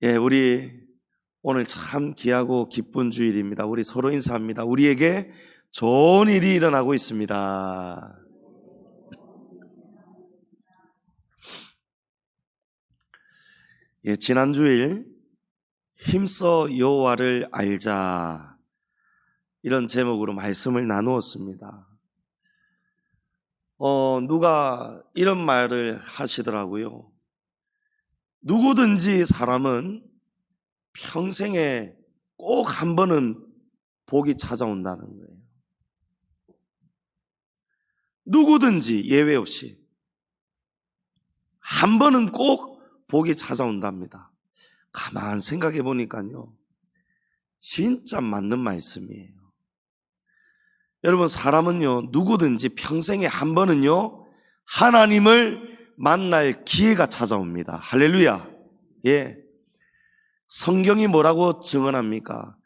우리 오늘 참 귀하고 기쁜 주일입니다. 우리 서로 인사합니다. 우리에게 좋은 일이 일어나고 있습니다. 지난 주일 힘써 여호와를 알자, 이런 제목으로 말씀을 나누었습니다. 누가 이런 말을 하시더라고요. 누구든지 사람은 평생에 꼭 한 번은 복이 찾아온다는 거예요. 누구든지 예외 없이 한 번은 꼭 복이 찾아온답니다. 가만 생각해 보니까요, 진짜 맞는 말씀이에요. 여러분, 사람은요, 누구든지 평생에 한 번은요, 하나님을 만날 기회가 찾아옵니다. 할렐루야. 성경이 뭐라고 증언합니까?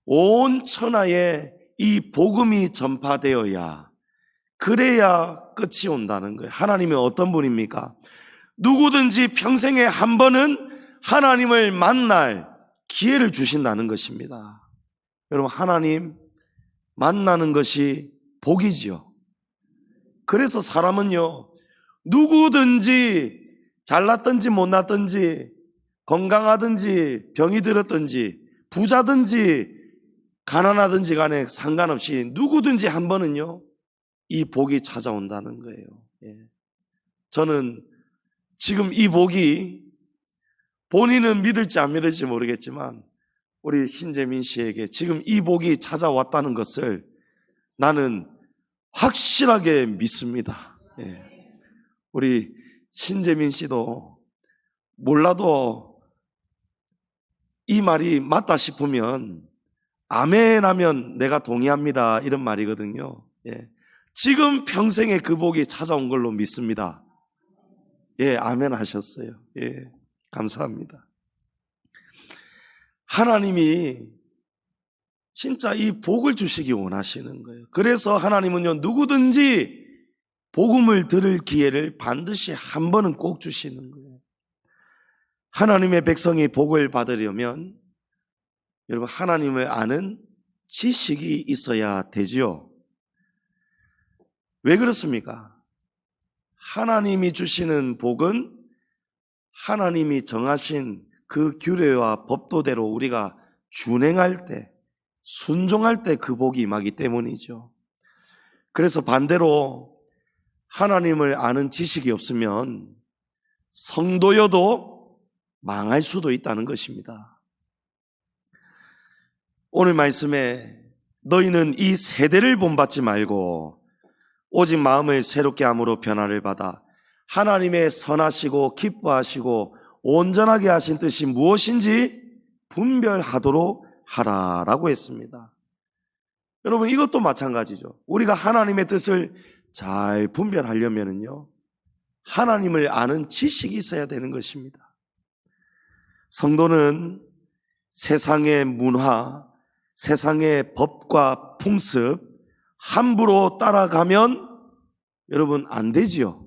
온 천하에 이 복음이 전파되어야, 그래야 끝이 온다는 거예요. 하나님은 어떤 분입니까? 누구든지 평생에 한 번은 하나님을 만날 기회를 주신다는 것입니다. 여러분, 하나님 만나는 것이 복이지요. 그래서 사람은요, 누구든지 잘났든지 못났든지, 건강하든지 병이 들었든지, 부자든지 가난하든지 간에 상관없이 누구든지 한 번은요, 이 복이 찾아온다는 거예요. 저는 지금 이 복이, 본인은 믿을지 안 믿을지 모르겠지만 우리 신재민 씨에게 지금 이 복이 찾아왔다는 것을 나는 확실하게 믿습니다. 우리 신재민 씨도 몰라도 이 말이 맞다 싶으면 아멘 하면 내가 동의합니다, 이런 말이거든요. 지금 평생에 그 복이 찾아온 걸로 믿습니다. 아멘 하셨어요. 감사합니다. 하나님이 진짜 이 복을 주시기 원하시는 거예요. 그래서 하나님은요, 누구든지 복음을 들을 기회를 반드시 한 번은 꼭 주시는 거예요. 하나님의 백성이 복을 받으려면 여러분, 하나님을 아는 지식이 있어야 되지요. 왜 그렇습니까? 하나님이 주시는 복은 하나님이 정하신 그 규례와 법도대로 우리가 준행할 때, 순종할 때 그 복이 임하기 때문이죠. 그래서 반대로 하나님을 아는 지식이 없으면 성도여도 망할 수도 있다는 것입니다. 오늘 말씀에 너희는 이 세대를 본받지 말고 오직 마음을 새롭게 함으로 변화를 받아 하나님의 선하시고 기뻐하시고 온전하게 하신 뜻이 무엇인지 분별하도록 하라라고 했습니다. 여러분, 이것도 마찬가지죠. 우리가 하나님의 뜻을 잘 분별하려면요, 하나님을 아는 지식이 있어야 되는 것입니다. 성도는 세상의 문화, 세상의 법과 풍습 함부로 따라가면 여러분 안 되지요.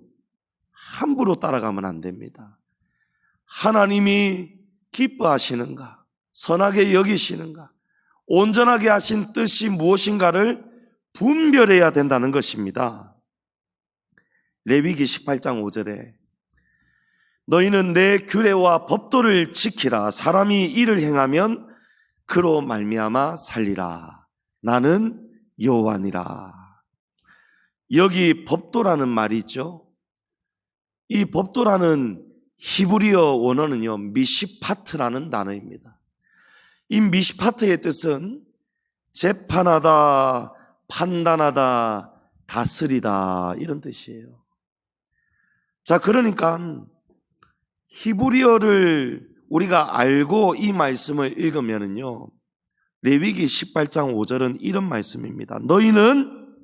함부로 따라가면 안 됩니다. 하나님이 기뻐하시는가, 선하게 여기시는가, 온전하게 하신 뜻이 무엇인가를 분별해야 된다는 것입니다. 레위기 18장 5절에 너희는 내 규례와 법도를 지키라. 사람이 이를 행하면 그로 말미암아 살리라. 나는 여호와니라. 여기 법도라는 말이 있죠. 이 법도라는 히브리어 원어는요, 미시파트라는 단어입니다. 이 미시파트의 뜻은 재판하다, 판단하다, 다스리다, 이런 뜻이에요. 자, 그러니까 히브리어를 우리가 알고 이 말씀을 읽으면은요, 레위기 18장 5절은 이런 말씀입니다. 너희는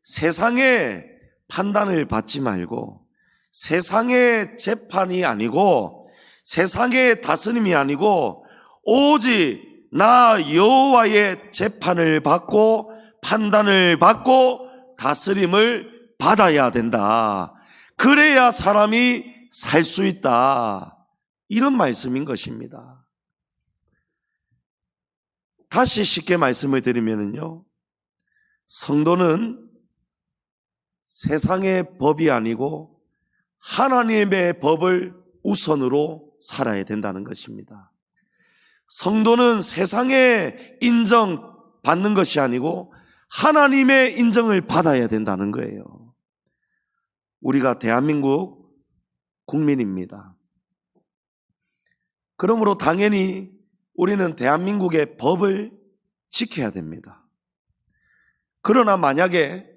세상의 판단을 받지 말고, 세상의 재판이 아니고, 세상의 다스림이 아니고, 오직 나 여호와의 재판을 받고 판단을 받고 다스림을 받아야 된다. 그래야 사람이 살 수 있다. 이런 말씀인 것입니다. 다시 쉽게 말씀을 드리면요, 성도는 세상의 법이 아니고 하나님의 법을 우선으로 살아야 된다는 것입니다. 성도는 세상의 인정받는 것이 아니고 하나님의 인정을 받아야 된다는 거예요. 우리가 대한민국 국민입니다. 그러므로 당연히 우리는 대한민국의 법을 지켜야 됩니다. 그러나 만약에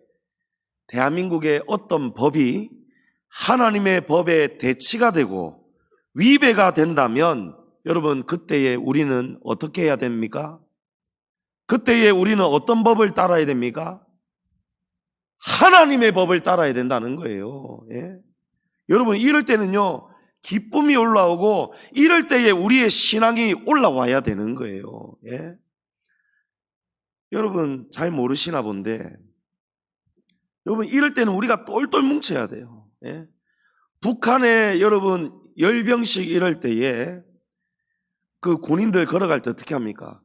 대한민국의 어떤 법이 하나님의 법에 대치가 되고 위배가 된다면 여러분, 그때에 우리는 어떻게 해야 됩니까? 그때에 우리는 어떤 법을 따라야 됩니까? 하나님의 법을 따라야 된다는 거예요. 예? 여러분, 이럴 때는요, 기쁨이 올라오고 이럴 때에 우리의 신앙이 올라와야 되는 거예요. 예? 여러분 잘 모르시나 본데, 여러분 이럴 때는 우리가 똘똘 뭉쳐야 돼요. 예? 북한에 여러분 열병식 이럴 때에 그 군인들 걸어갈 때 어떻게 합니까?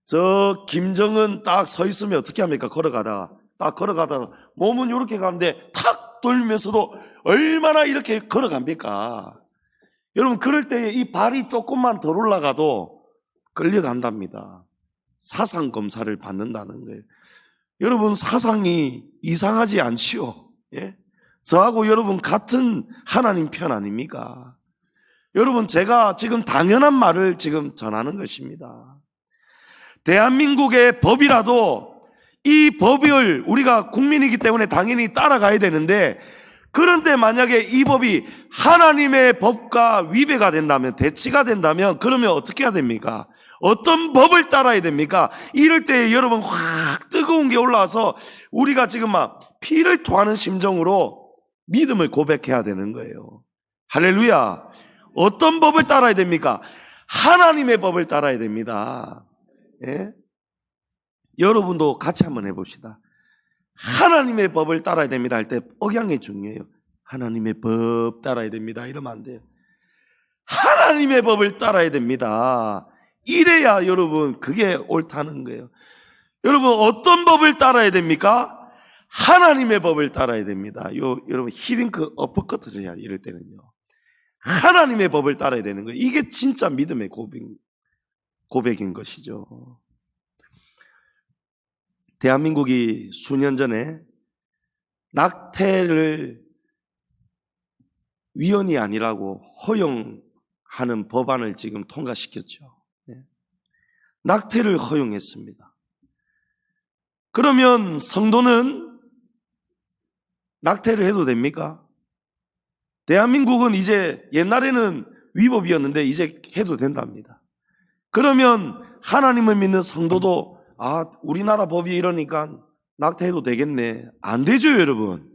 저 김정은 딱 서 있으면 어떻게 합니까? 걸어가다가 몸은 이렇게 가는데 탁 돌면서도 얼마나 이렇게 걸어갑니까? 여러분 그럴 때 이 발이 조금만 덜 올라가도 끌려간답니다. 사상 검사를 받는다는 거예요. 여러분 사상이 이상하지 않지요? 예? 저하고 여러분 같은 하나님 편 아닙니까? 여러분 제가 지금 당연한 말을 지금 전하는 것입니다. 대한민국의 법이라도 이 법을 우리가 국민이기 때문에 당연히 따라가야 되는데, 그런데 만약에 이 법이 하나님의 법과 위배가 된다면, 대치가 된다면 그러면 어떻게 해야 됩니까? 어떤 법을 따라야 됩니까? 이럴 때 여러분 확 뜨거운 게 올라와서 우리가 지금 막 피를 토하는 심정으로 믿음을 고백해야 되는 거예요. 할렐루야. 어떤 법을 따라야 됩니까? 하나님의 법을 따라야 됩니다. 예? 여러분도 같이 한번 해봅시다. 하나님의 법을 따라야 됩니다 할 때 억양이 중요해요. 하나님의 법 따라야 됩니다 이러면 안 돼요. 하나님의 법을 따라야 됩니다. 이래야 여러분 그게 옳다는 거예요. 여러분 어떤 법을 따라야 됩니까? 하나님의 법을 따라야 됩니다. 여러분 히딩크 어퍼컷을 해야 이럴 때는요. 하나님의 법을 따라야 되는 거예요. 이게 진짜 믿음의 고백인 것이죠. 대한민국이 수년 전에 낙태를 위헌이 아니라고 허용하는 법안을 지금 통과시켰죠. 낙태를 허용했습니다. 그러면 성도는 낙태를 해도 됩니까? 대한민국은 이제 옛날에는 위법이었는데 이제 해도 된답니다. 그러면 하나님을 믿는 성도도 우리나라 법이 이러니까 낙태해도 되겠네. 안 되죠, 여러분.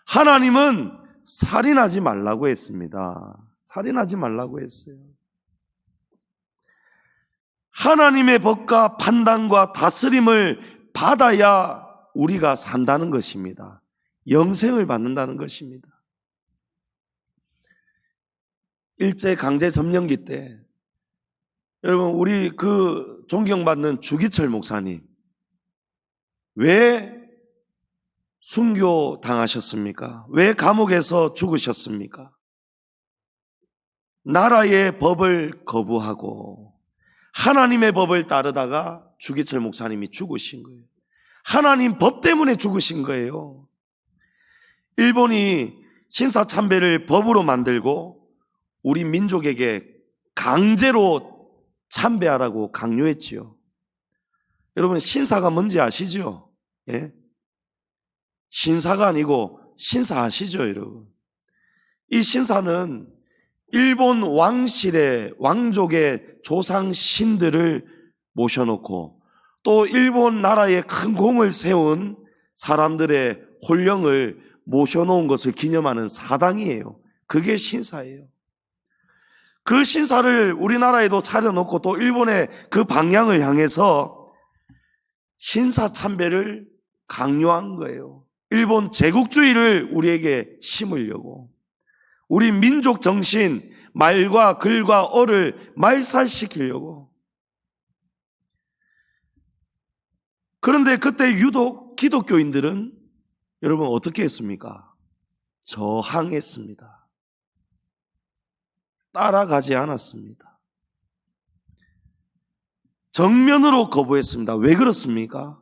하나님은 살인하지 말라고 했습니다. 살인하지 말라고 했어요. 하나님의 법과 판단과 다스림을 받아야 우리가 산다는 것입니다. 영생을 받는다는 것입니다. 일제 강제 점령기 때 여러분 우리 그 존경받는 주기철 목사님 왜 순교 당하셨습니까? 왜 감옥에서 죽으셨습니까? 나라의 법을 거부하고 하나님의 법을 따르다가 주기철 목사님이 죽으신 거예요. 하나님 법 때문에 죽으신 거예요. 일본이 신사참배를 법으로 만들고 우리 민족에게 강제로 참배하라고 강요했지요. 여러분 신사가 뭔지 아시죠? 예? 신사가 아니고 신사 아시죠, 여러분? 이 신사는 일본 왕족의 조상 신들을 모셔놓고 또 일본 나라에 큰 공을 세운 사람들의 혼령을 모셔놓은 것을 기념하는 사당이에요. 그게 신사예요. 그 신사를 우리나라에도 차려놓고 또 일본의 그 방향을 향해서 신사 참배를 강요한 거예요. 일본 제국주의를 우리에게 심으려고. 우리 민족 정신, 말과 글과 어를 말살시키려고. 그런데 그때 유독 기독교인들은 여러분 어떻게 했습니까? 저항했습니다. 따라가지 않았습니다. 정면으로 거부했습니다. 왜 그렇습니까?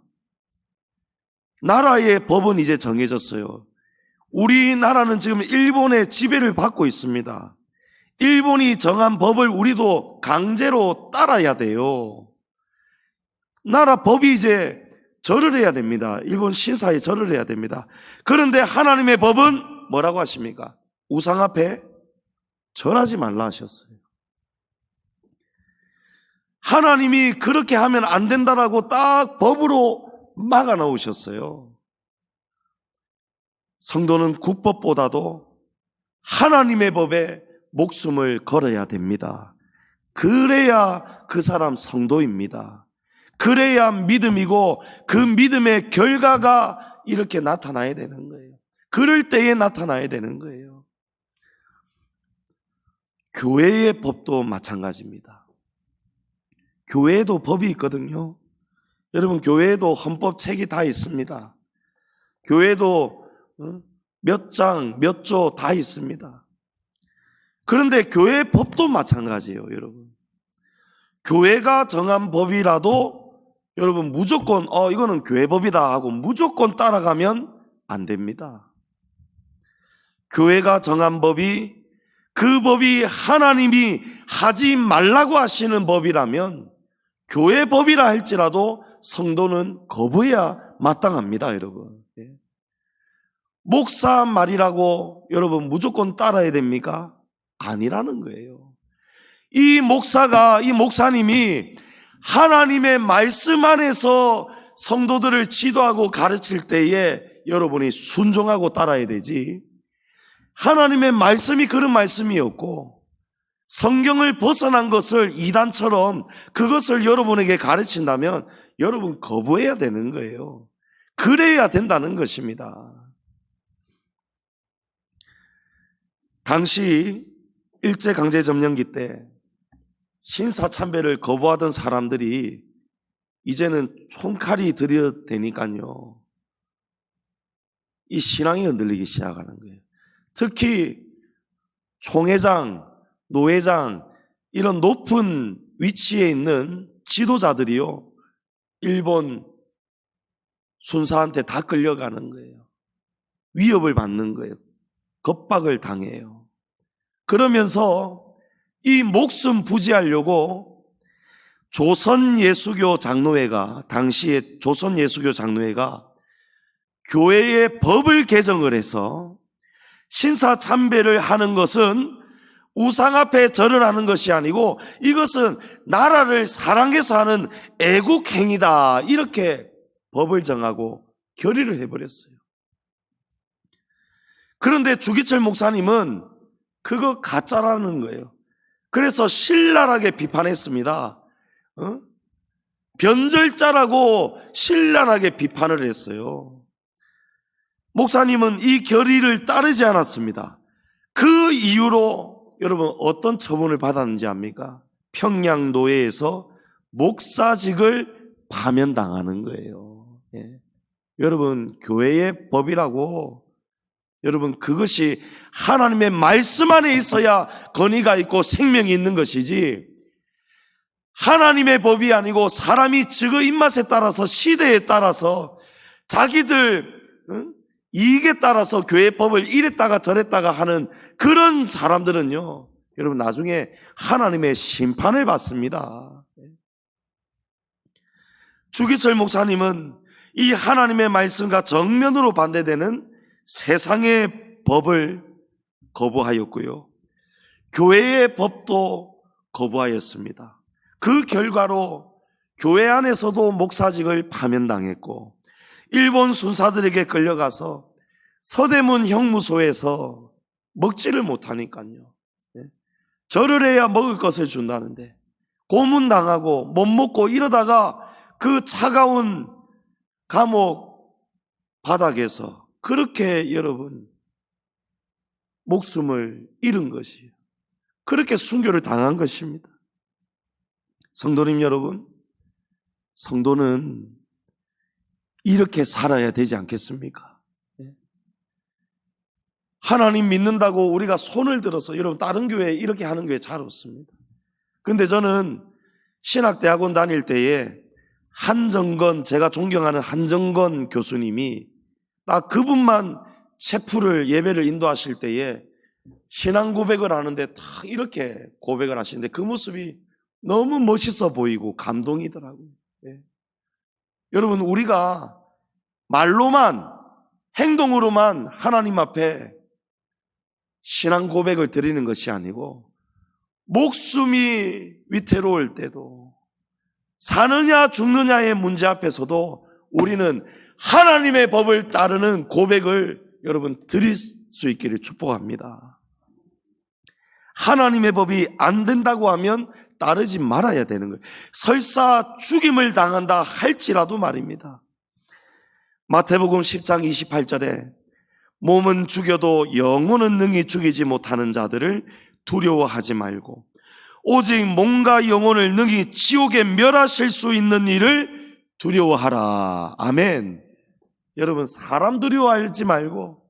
나라의 법은 이제 정해졌어요. 우리나라는 지금 일본의 지배를 받고 있습니다. 일본이 정한 법을 우리도 강제로 따라야 돼요. 나라 법이 이제 절을 해야 됩니다. 일본 신사에 절을 해야 됩니다. 그런데 하나님의 법은 뭐라고 하십니까? 우상 앞에 절하지 말라 하셨어요. 하나님이 그렇게 하면 안 된다라고 딱 법으로 막아 놓으셨어요. 성도는 국법보다도 하나님의 법에 목숨을 걸어야 됩니다. 그래야 그 사람 성도입니다. 그래야 믿음이고 그 믿음의 결과가 이렇게 나타나야 되는 거예요. 그럴 때에 나타나야 되는 거예요. 교회의 법도 마찬가지입니다. 교회에도 법이 있거든요. 여러분, 교회에도 헌법책이 다 있습니다. 교회도 몇 장, 몇 조 다 있습니다. 그런데 교회 법도 마찬가지예요, 여러분. 교회가 정한 법이라도 여러분 무조건 이거는 교회 법이다 하고 무조건 따라가면 안 됩니다. 교회가 정한 법이 그 법이 하나님이 하지 말라고 하시는 법이라면 교회 법이라 할지라도 성도는 거부해야 마땅합니다, 여러분. 목사 말이라고 여러분 무조건 따라야 됩니까? 아니라는 거예요. 이 목사님이 하나님의 말씀 안에서 성도들을 지도하고 가르칠 때에 여러분이 순종하고 따라야 되지, 하나님의 말씀이 그런 말씀이었고 성경을 벗어난 것을 이단처럼 그것을 여러분에게 가르친다면 여러분 거부해야 되는 거예요. 그래야 된다는 것입니다. 당시 일제강제점령기 때 신사참배를 거부하던 사람들이 이제는 총칼이 들여대니까요, 이 신앙이 흔들리기 시작하는 거예요. 특히 총회장, 노회장 이런 높은 위치에 있는 지도자들이요, 일본 순사한테 다 끌려가는 거예요. 위협을 받는 거예요. 겁박을 당해요. 그러면서 이 목숨 부지하려고 조선예수교 장로회가, 당시에 조선예수교 장로회가 교회의 법을 개정을 해서 신사참배를 하는 것은 우상 앞에 절을 하는 것이 아니고 이것은 나라를 사랑해서 하는 애국행위다, 이렇게 법을 정하고 결의를 해버렸어요. 그런데 주기철 목사님은 그거 가짜라는 거예요. 그래서 신랄하게 비판했습니다. 변절자라고 신랄하게 비판을 했어요. 목사님은 이 결의를 따르지 않았습니다. 그 이유로 여러분 어떤 처분을 받았는지 압니까? 평양노예에서 목사직을 파면당하는 거예요. 여러분, 교회의 법이라고, 여러분 그것이 하나님의 말씀 안에 있어야 건의가 있고 생명이 있는 것이지, 하나님의 법이 아니고 사람이 지그 입맛에 따라서 시대에 따라서 자기들 이익에 따라서 교회 법을 이랬다가 저랬다가 하는 그런 사람들은요, 여러분 나중에 하나님의 심판을 받습니다. 주기철 목사님은 이 하나님의 말씀과 정면으로 반대되는 세상의 법을 거부하였고요, 교회의 법도 거부하였습니다. 그 결과로 교회 안에서도 목사직을 파면당했고 일본 순사들에게 끌려가서 서대문 형무소에서 먹지를 못하니까요, 절을 해야 먹을 것을 준다는데 고문당하고 못 먹고 이러다가 그 차가운 감옥 바닥에서 그렇게 여러분 목숨을 잃은 것이에요. 그렇게 순교를 당한 것입니다. 성도님 여러분, 성도는 이렇게 살아야 되지 않겠습니까? 하나님 믿는다고 우리가 손을 들어서, 여러분 다른 교회 이렇게 하는 교회 잘 없습니다. 근데 저는 신학대학원 다닐 때에 한정건, 제가 존경하는 한정건 교수님이 딱 그분만 체프를 예배를 인도하실 때에 신앙 고백을 하는데 딱 이렇게 고백을 하시는데 그 모습이 너무 멋있어 보이고 감동이더라고요. 예. 여러분, 우리가 말로만, 행동으로만 하나님 앞에 신앙 고백을 드리는 것이 아니고 목숨이 위태로울 때도, 사느냐 죽느냐의 문제 앞에서도 우리는 하나님의 법을 따르는 고백을 여러분 드릴 수 있기를 축복합니다. 하나님의 법이 안 된다고 하면 따르지 말아야 되는 거예요. 설사 죽임을 당한다 할지라도 말입니다. 마태복음 10장 28절에 몸은 죽여도 영혼은 능히 죽이지 못하는 자들을 두려워하지 말고 오직 몸과 영혼을 능히 지옥에 멸하실 수 있는 일을 두려워하라. 아멘. 여러분, 사람 두려워하지 말고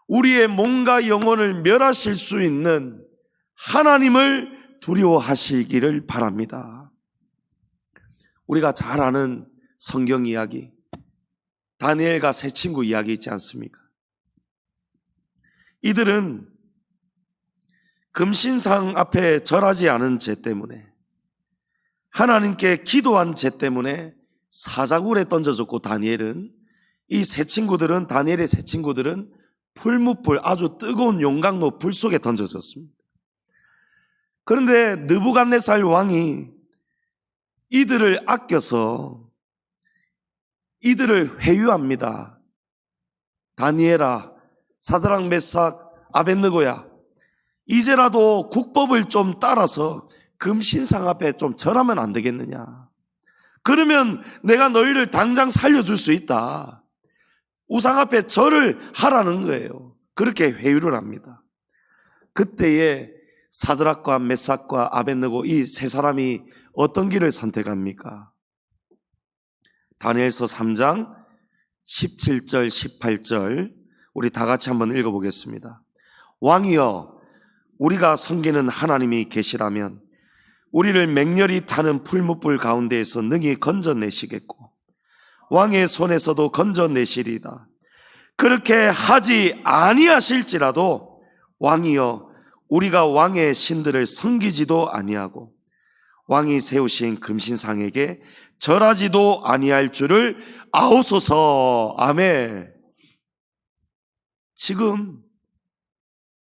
우리의 몸과 영혼을 멸하실 수 있는 하나님을 두려워하시기를 바랍니다. 우리가 잘 아는 성경 이야기, 다니엘과 세 친구 이야기 있지 않습니까? 이들은 금신상 앞에 절하지 않은 죄 때문에, 하나님께 기도한 죄 때문에 사자굴에 던져졌고, 다니엘은, 이 세 친구들은, 다니엘의 세 친구들은 풀무불, 아주 뜨거운 용광로 불 속에 던져졌습니다. 그런데 느부갓네살 왕이 이들을 아껴서 이들을 회유합니다. 다니엘아, 사드락, 메삭, 아벳느고야, 이제라도 국법을 좀 따라서 금신상 앞에 좀 절하면 안 되겠느냐? 그러면 내가 너희를 당장 살려줄 수 있다. 우상 앞에 절을 하라는 거예요. 그렇게 회유를 합니다. 그때에 사드락과 메삭과 아벳느고 이 세 사람이 어떤 길을 선택합니까? 다니엘서 3장 17절 18절 우리 다 같이 한번 읽어보겠습니다. 왕이여, 우리가 섬기는 하나님이 계시라면 우리를 맹렬히 타는 풀무불 가운데에서 능히 건져내시겠고 왕의 손에서도 건져내시리다. 그렇게 하지 아니하실지라도 왕이여, 우리가 왕의 신들을 섬기지도 아니하고 왕이 세우신 금신상에게 절하지도 아니할 줄을 아옵소서. 아멘. 지금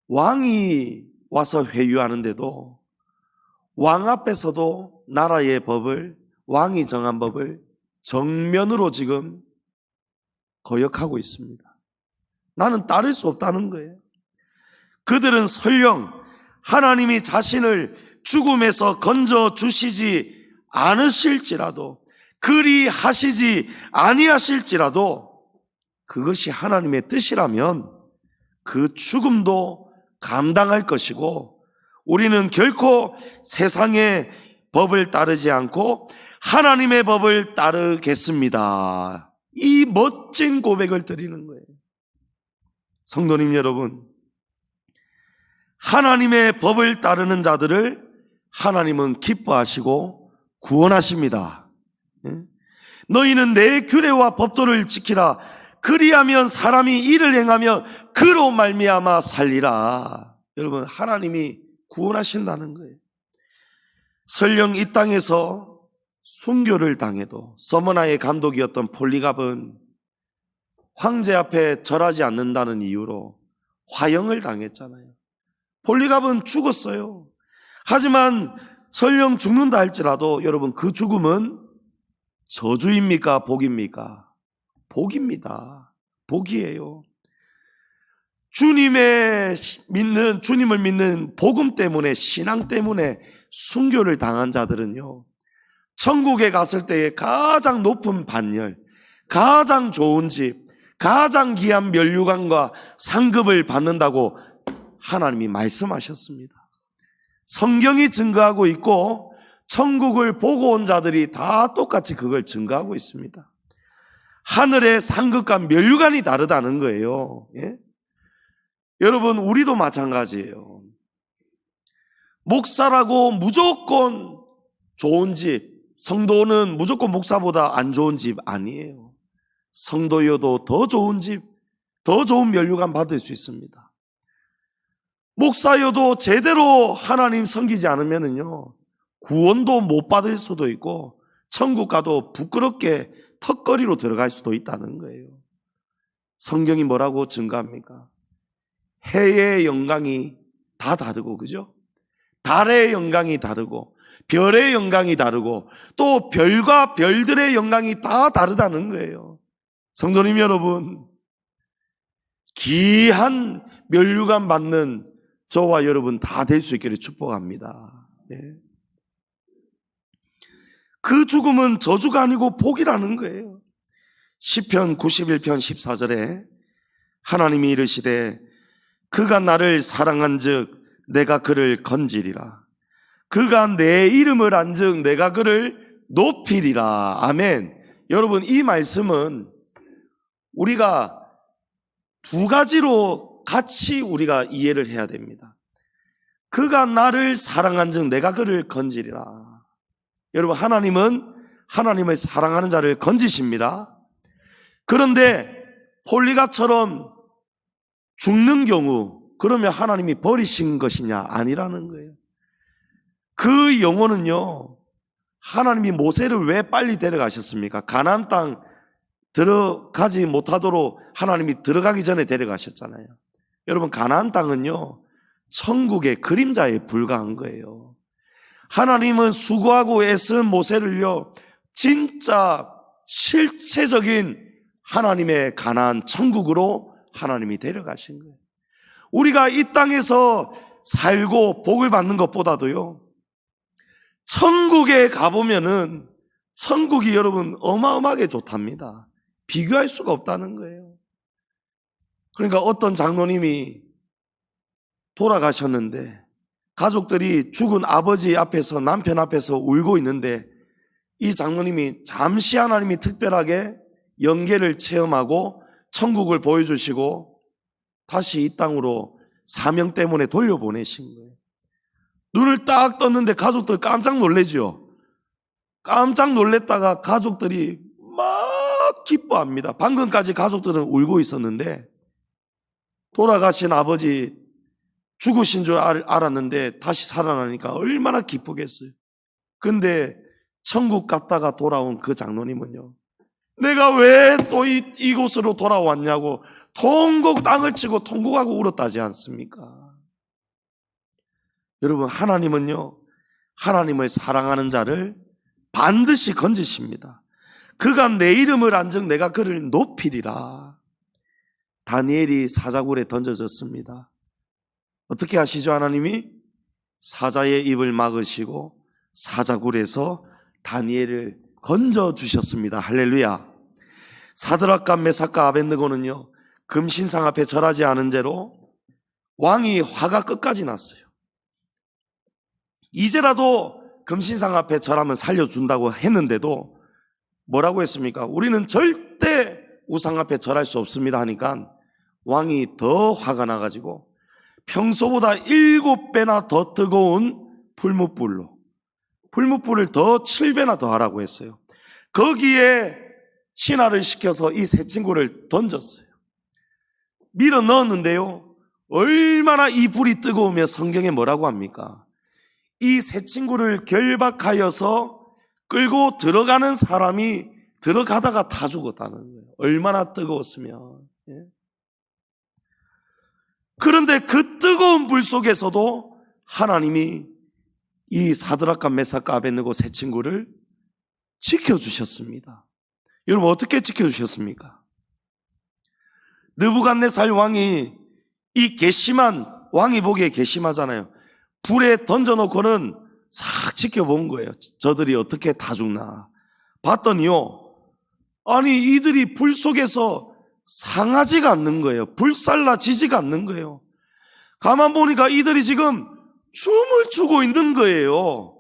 왕이 와서 회유하는데도 왕 앞에서도 나라의 법을, 왕이 정한 법을 정면으로 지금 거역하고 있습니다. 나는 따를 수 없다는 거예요. 그들은 설령 하나님이 자신을 죽음에서 건져주시지 않으실지라도, 그리 하시지 아니하실지라도 그것이 하나님의 뜻이라면 그 죽음도 감당할 것이고, 우리는 결코 세상의 법을 따르지 않고 하나님의 법을 따르겠습니다. 이 멋진 고백을 드리는 거예요. 성도님 여러분, 하나님의 법을 따르는 자들을 하나님은 기뻐하시고 구원하십니다. 너희는 내 규례와 법도를 지키라. 그리하면 사람이 이를 행하며 그로 말미암아 살리라. 여러분, 하나님이 구원하신다는 거예요. 설령 이 땅에서 순교를 당해도, 서머나의 감독이었던 폴리갑은 황제 앞에 절하지 않는다는 이유로 화형을 당했잖아요. 폴리갑은 죽었어요. 하지만 설령 죽는다 할지라도 여러분, 그 죽음은 저주입니까? 복입니까? 복입니다. 복이에요. 주님을 믿는 복음 때문에, 신앙 때문에 순교를 당한 자들은요, 천국에 갔을 때에 가장 높은 반열, 가장 좋은 집, 가장 귀한 면류관과 상급을 받는다고 하나님이 말씀하셨습니다. 성경이 증거하고 있고 천국을 보고 온 자들이 다 똑같이 그걸 증거하고 있습니다. 하늘의 상급과 면류관이 다르다는 거예요. 예? 여러분, 우리도 마찬가지예요. 목사라고 무조건 좋은 집, 성도는 무조건 목사보다 안 좋은 집 아니에요. 성도여도 더 좋은 집, 더 좋은 면류관 받을 수 있습니다. 목사여도 제대로 하나님 섬기지 않으면요, 구원도 못 받을 수도 있고 천국 가도 부끄럽게 턱걸이로 들어갈 수도 있다는 거예요. 성경이 뭐라고 증거합니까? 해의 영광이 다 다르고, 그죠? 달의 영광이 다르고 별의 영광이 다르고 또 별과 별들의 영광이 다 다르다는 거예요. 성도님 여러분, 귀한 면류관 받는 저와 여러분 다 될 수 있기를 축복합니다. 네. 그 죽음은 저주가 아니고 복이라는 거예요. 시편 91편 14절에 하나님이 이르시되 그가 나를 사랑한즉 내가 그를 건지리라. 그가 내 이름을 안즉 내가 그를 높이리라. 아멘. 여러분, 이 말씀은 우리가 두 가지로 같이 우리가 이해를 해야 됩니다. 그가 나를 사랑한즉 내가 그를 건지리라. 여러분, 하나님은 하나님을 사랑하는 자를 건지십니다. 그런데 폴리갑처럼 죽는 경우, 그러면 하나님이 버리신 것이냐? 아니라는 거예요. 그 영혼은요, 하나님이 모세를 왜 빨리 데려가셨습니까? 가나안 땅 들어가지 못하도록 하나님이 들어가기 전에 데려가셨잖아요. 여러분, 가나안 땅은요, 천국의 그림자에 불과한 거예요. 하나님은 수고하고 애쓴 모세를요, 진짜 실체적인 하나님의 가나안 천국으로 하나님이 데려가신 거예요. 우리가 이 땅에서 살고 복을 받는 것보다도요, 천국에 가보면은 천국이 여러분 어마어마하게 좋답니다. 비교할 수가 없다는 거예요. 그러니까 어떤 장로님이 돌아가셨는데 가족들이 죽은 아버지 앞에서, 남편 앞에서 울고 있는데 이 장로님이 잠시 하나님이 특별하게 영계를 체험하고 천국을 보여주시고 다시 이 땅으로 사명 때문에 돌려보내신 거예요. 눈을 딱 떴는데 가족들 깜짝 놀래죠. 깜짝 놀랬다가 가족들이 막 기뻐합니다. 방금까지 가족들은 울고 있었는데 돌아가신 아버지 죽으신 줄 알았는데 다시 살아나니까 얼마나 기쁘겠어요. 근데 천국 갔다가 돌아온 그 장로님은요, 내가 왜 또 이곳으로 돌아왔냐고 통곡 땅을 치고 통곡하고 울었다지 않습니까? 여러분, 하나님은요, 하나님을 사랑하는 자를 반드시 건지십니다. 그가 내 이름을 안즉 내가 그를 높이리라. 다니엘이 사자굴에 던져졌습니다. 어떻게 하시죠? 하나님이 사자의 입을 막으시고 사자굴에서 다니엘을 건져주셨습니다. 할렐루야. 사드락과 메삭과 아벳느고는요, 금신상 앞에 절하지 않은 죄로 왕이 화가 끝까지 났어요. 이제라도 금신상 앞에 절하면 살려준다고 했는데도 뭐라고 했습니까? 우리는 절대 우상 앞에 절할 수 없습니다 하니까 왕이 더 화가 나가지고 평소보다 7배나 더 뜨거운 풀무불로 풀무불을 더 7배나 더 하라고 했어요. 거기에 신화를 시켜서 이 세 친구를 던졌어요. 밀어 넣었는데요, 얼마나 이 불이 뜨거우면 성경에 뭐라고 합니까? 이 세 친구를 결박하여서 끌고 들어가는 사람이 들어가다가 다 죽었다는 거예요. 얼마나 뜨거웠으면. 그런데 그 뜨거운 불 속에서도 하나님이 이 사드락과 메삭과 아벳느고 세 친구를 지켜주셨습니다. 여러분, 어떻게 지켜주셨습니까? 느부갓네살 왕이 이 괘씸한, 왕이 보기에 괘씸하잖아요. 불에 던져놓고는 싹 지켜본 거예요. 저들이 어떻게 다 죽나. 봤더니요, 아니 이들이 불 속에서 상하지가 않는 거예요. 불살라지지가 않는 거예요. 가만 보니까 이들이 지금 춤을 추고 있는 거예요.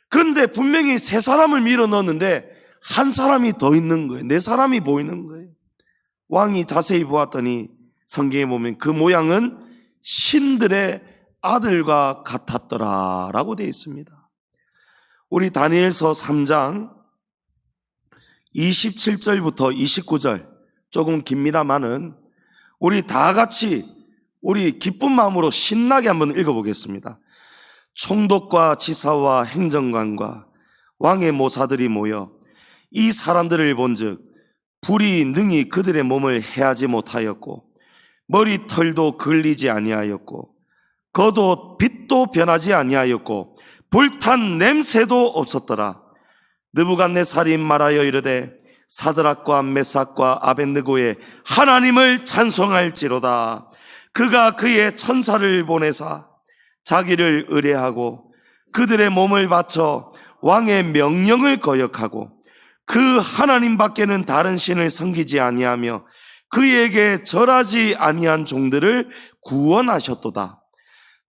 그런데 분명히 세 사람을 밀어 넣었는데 한 사람이 더 있는 거예요. 네 사람이 보이는 거예요. 왕이 자세히 보았더니 성경에 보면 그 모양은 신들의 아들과 같았더라 라고 되어 있습니다. 우리 다니엘서 3장 27절부터 29절 조금 깁니다만은 우리 다 같이 우리 기쁜 마음으로 신나게 한번 읽어보겠습니다. 총독과 지사와 행정관과 왕의 모사들이 모여 이 사람들을 본즉 불이 능히 그들의 몸을 해하지 못하였고 머리털도 걸리지 아니하였고 겉옷 빛도 변하지 아니하였고 불탄 냄새도 없었더라. 느부갓네살이 말하여 이르되 사드락과 메삭과 아벳느고의 하나님을 찬송할지로다. 그가 그의 천사를 보내사 자기를 의뢰하고 그들의 몸을 바쳐 왕의 명령을 거역하고 그 하나님 밖에는 다른 신을 섬기지 아니하며 그에게 절하지 아니한 종들을 구원하셨도다.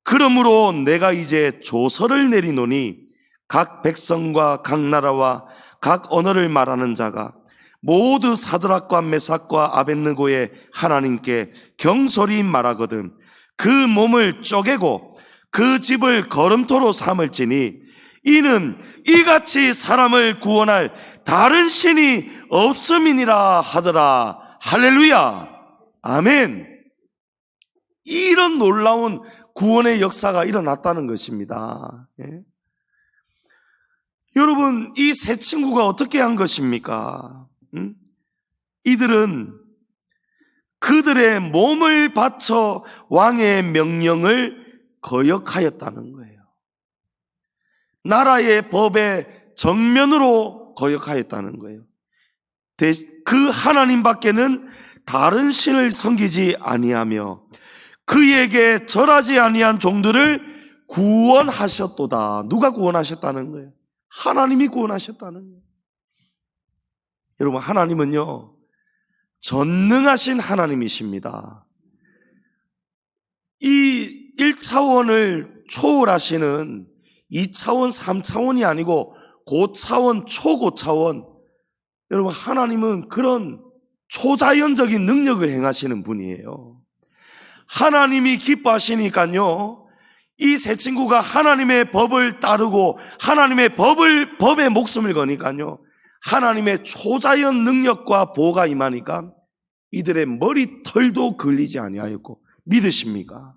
그러므로 내가 이제 조서를 내리노니 각 백성과 각 나라와 각 언어를 말하는 자가 모두 사드락과 메삭과 아벳느고의 하나님께 경솔히 말하거든 그 몸을 쪼개고 그 집을 거름토로 삼을지니 이는 이같이 사람을 구원할 다른 신이 없음이니라 하더라. 할렐루야. 아멘. 이런 놀라운 구원의 역사가 일어났다는 것입니다. 예? 여러분, 이 세 친구가 어떻게 한 것입니까? 이들은 그들의 몸을 바쳐 왕의 명령을 거역하였다는 거예요. 나라의 법에 정면으로 거역하였다는 거예요. 그 하나님 밖에는 다른 신을 섬기지 아니하며 그에게 절하지 아니한 종들을 구원하셨도다. 누가 구원하셨다는 거예요? 하나님이 구원하셨다는 거예요. 여러분, 하나님은요 전능하신 하나님이십니다. 이 1차원을 초월하시는 2차원, 3차원이 아니고 고차원, 초고차원. 여러분, 하나님은 그런 초자연적인 능력을 행하시는 분이에요. 하나님이 기뻐하시니까요, 이 세 친구가 하나님의 법을 따르고 하나님의 법에 목숨을 거니까요, 하나님의 초자연 능력과 보호가 임하니까 이들의 머리털도 걸리지 아니하였고, 믿으십니까?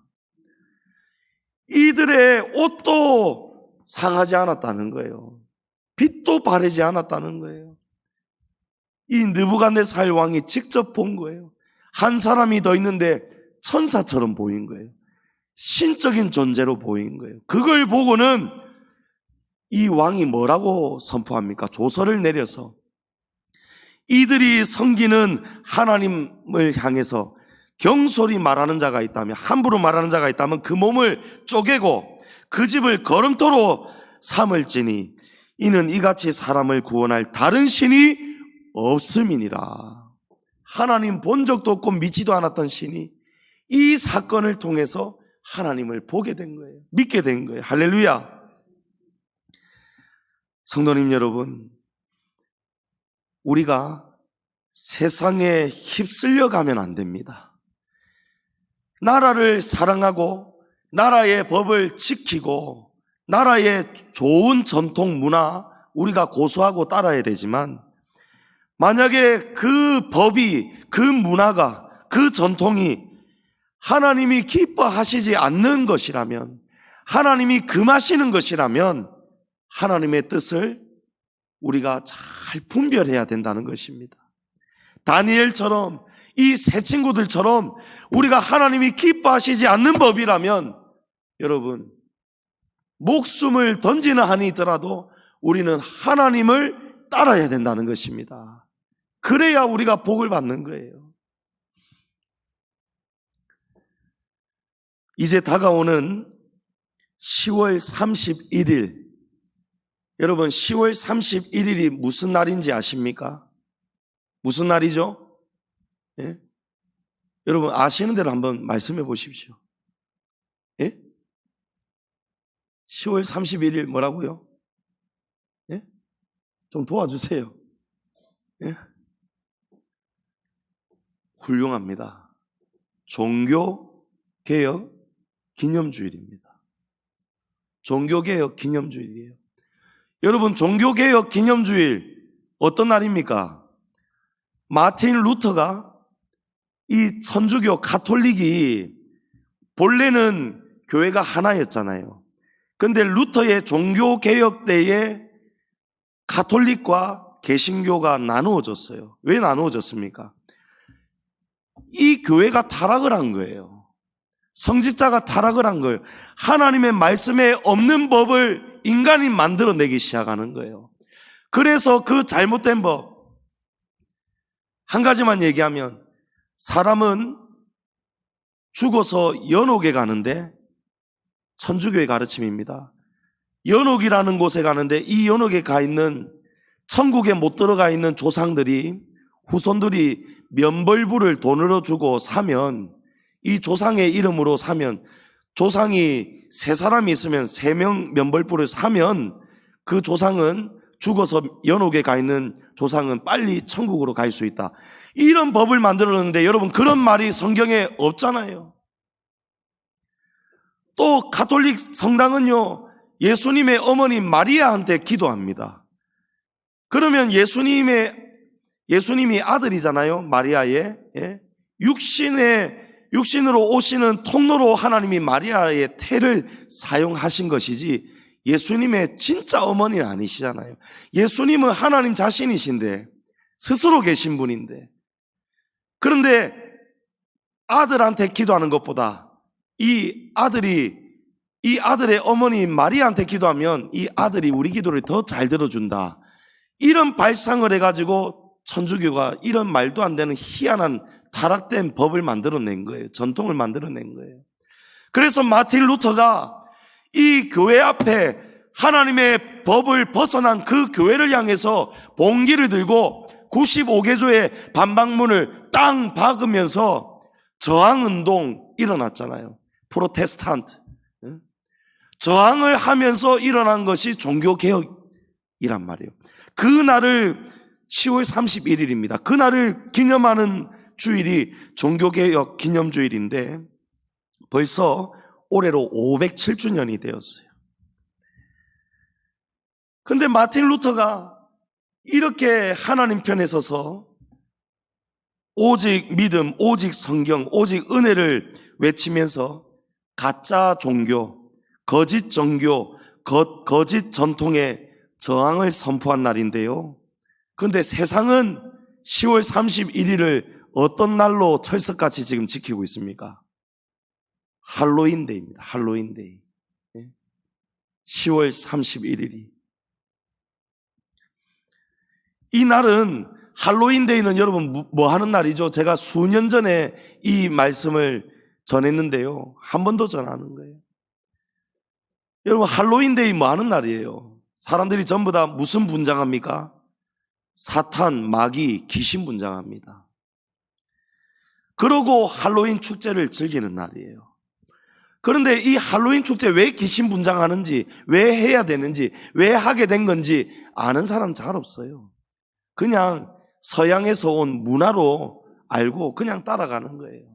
이들의 옷도 상하지 않았다는 거예요. 빛도 바래지 않았다는 거예요. 이 느부갓네살 왕이 직접 본 거예요. 한 사람이 더 있는데 천사처럼 보인 거예요. 신적인 존재로 보인 거예요. 그걸 보고는 이 왕이 뭐라고 선포합니까? 조서를 내려서 이들이 섬기는 하나님을 향해서 경솔히 말하는 자가 있다면, 함부로 말하는 자가 있다면 그 몸을 쪼개고 그 집을 거름토로 삼을지니 이는 이같이 사람을 구원할 다른 신이 없음이니라. 하나님 본 적도 없고 믿지도 않았던 신이 이 사건을 통해서 하나님을 보게 된 거예요. 믿게 된 거예요. 할렐루야. 성도님 여러분, 우리가 세상에 휩쓸려 가면 안 됩니다. 나라를 사랑하고 나라의 법을 지키고 나라의 좋은 전통 문화 우리가 고수하고 따라야 되지만, 만약에 그 법이, 그 문화가, 그 전통이 하나님이 기뻐하시지 않는 것이라면, 하나님이 금하시는 것이라면 하나님의 뜻을 우리가 잘 분별해야 된다는 것입니다. 다니엘처럼, 이 세 친구들처럼 우리가 하나님이 기뻐하시지 않는 법이라면 여러분, 목숨을 던지는 한이 있더라도 우리는 하나님을 따라야 된다는 것입니다. 그래야 우리가 복을 받는 거예요. 이제 다가오는 10월 31일, 여러분 10월 31일이 무슨 날인지 아십니까? 무슨 날이죠? 예? 여러분 아시는 대로 한번 말씀해 보십시오. 10월 31일 뭐라고요? 예? 좀 도와주세요. 예? 훌륭합니다. 종교개혁 기념주일입니다. 종교개혁 기념주일이에요. 여러분, 종교개혁 기념주일 어떤 날입니까? 마틴 루터가 이 천주교 가톨릭이 본래는 교회가 하나였잖아요. 그런데 루터의 종교개혁 때에 가톨릭과 개신교가 나누어졌어요. 왜 나누어졌습니까? 이 교회가 타락을 한 거예요. 성직자가 타락을 한 거예요. 하나님의 말씀에 없는 법을 인간이 만들어내기 시작하는 거예요. 그래서 그 잘못된 법, 한 가지만 얘기하면, 사람은 죽어서 연옥에 가는데, 천주교의 가르침입니다. 연옥이라는 곳에 가는데 이 연옥에 가 있는, 천국에 못 들어가 있는 조상들이, 후손들이 면벌부를 돈으로 주고 사면, 이 조상의 이름으로 사면, 조상이 3사람이 있으면 3명 면벌부를 사면 그 조상은 죽어서 연옥에 가 있는 조상은 빨리 천국으로 갈 수 있다. 이런 법을 만들었는데 여러분, 그런 말이 성경에 없잖아요. 또 가톨릭 성당은요, 예수님의 어머니 마리아한테 기도합니다. 그러면 예수님이 아들이잖아요, 마리아의. 예? 육신으로 오시는 통로로 하나님이 마리아의 태를 사용하신 것이지 예수님의 진짜 어머니는 아니시잖아요. 예수님은 하나님 자신이신데, 스스로 계신 분인데, 그런데 아들한테 기도하는 것보다 이 아들의 어머니 마리아한테 기도하면 이 아들이 우리 기도를 더 잘 들어준다. 이런 발상을 해가지고 천주교가 이런 말도 안 되는 희한한 타락된 법을 만들어낸 거예요. 전통을 만들어낸 거예요. 그래서 마틴 루터가 이 교회 앞에 하나님의 법을 벗어난 그 교회를 향해서 봉기를 들고 95개조의 반박문을 땅 박으면서 저항운동 일어났잖아요. 프로테스탄트. 저항을 하면서 일어난 것이 종교개혁이란 말이에요. 그 날을 10월 31일입니다. 그 날을 기념하는 주일이 종교개혁 기념주일인데 벌써 올해로 507주년이 되었어요. 근데 마틴 루터가 이렇게 하나님 편에 서서 오직 믿음, 오직 성경, 오직 은혜를 외치면서 가짜 종교, 거짓 종교, 거짓 전통에 저항을 선포한 날인데요. 그런데 세상은 10월 31일을 어떤 날로 철석같이 지금 지키고 있습니까? 할로윈데이입니다. 할로윈데이. 10월 31일이. 이 날은, 할로윈데이는 여러분 뭐 하는 날이죠? 제가 수년 전에 이 말씀을 전했는데요. 한 번 더 전하는 거예요. 여러분, 할로윈데이 뭐 하는 날이에요? 사람들이 전부 다 무슨 분장합니까? 사탄, 마귀, 귀신 분장합니다. 그러고 할로윈 축제를 즐기는 날이에요. 그런데 이 할로윈 축제 왜 귀신 분장하는지, 왜 해야 되는지, 왜 하게 된 건지 아는 사람 잘 없어요. 그냥 서양에서 온 문화로 알고 그냥 따라가는 거예요.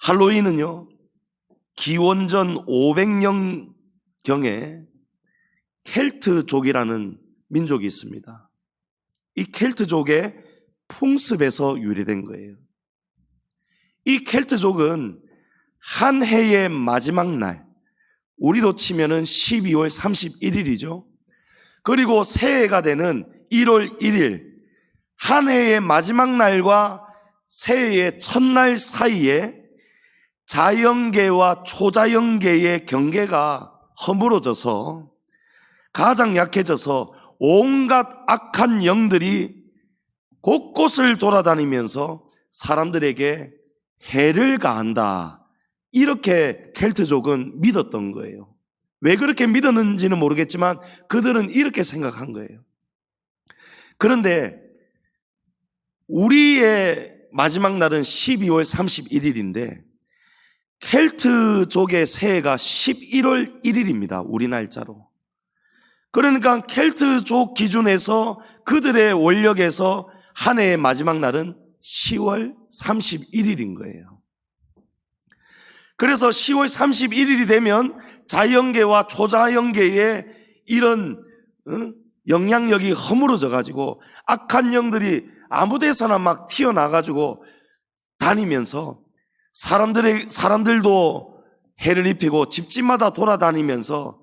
할로윈은요, 기원전 500년경에 켈트족이라는 민족이 있습니다. 이 켈트족의 풍습에서 유래된 거예요. 이 켈트족은 한 해의 마지막 날, 우리로 치면은 12월 31일이죠. 그리고 새해가 되는 1월 1일, 한 해의 마지막 날과 새해의 첫날 사이에 자연계와 초자연계의 경계가 허물어져서 가장 약해져서 온갖 악한 영들이 곳곳을 돌아다니면서 사람들에게 해를 가한다. 이렇게 켈트족은 믿었던 거예요. 왜 그렇게 믿었는지는 모르겠지만 그들은 이렇게 생각한 거예요. 그런데 우리의 마지막 날은 12월 31일인데 켈트족의 새해가 11월 1일입니다. 우리 날짜로. 그러니까 켈트족 기준에서 그들의 원력에서 한 해의 마지막 날은 10월 31일인 거예요. 그래서 10월 31일이 되면 자연계와 초자연계의 이런 영향력이 허물어져 가지고 악한 영들이 아무 데서나 막 튀어나가지고 다니면서 사람들도 해를 입히고 집집마다 돌아다니면서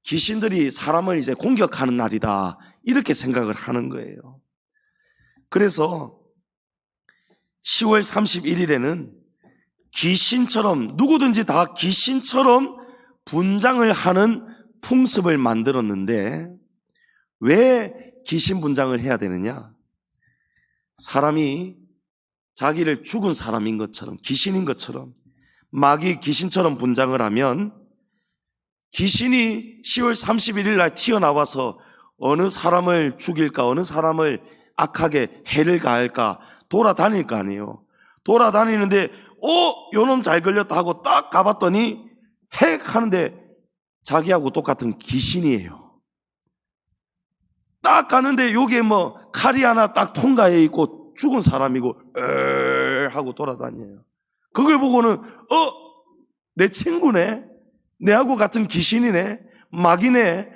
귀신들이 사람을 이제 공격하는 날이다, 이렇게 생각을 하는 거예요. 그래서 10월 31일에는 귀신처럼, 누구든지 다 귀신처럼 분장을 하는 풍습을 만들었는데, 왜 귀신 분장을 해야 되느냐? 사람이 자기를 죽은 사람인 것처럼, 귀신인 것처럼, 마귀 귀신처럼 분장을 하면 귀신이 10월 31일 날 튀어나와서 어느 사람을 죽일까, 어느 사람을 악하게 해를 가할까 돌아다닐 거 아니에요. 돌아다니는데 요놈 잘 걸렸다 하고 딱 가봤더니 핵 하는데 자기하고 똑같은 귀신이에요. 딱 가는데 여기에 뭐 칼이 하나 딱 통과해 있고 죽은 사람이고 하고 돌아다녀요. 그걸 보고는 내 친구네, 내하고 같은 귀신이네, 마귀네,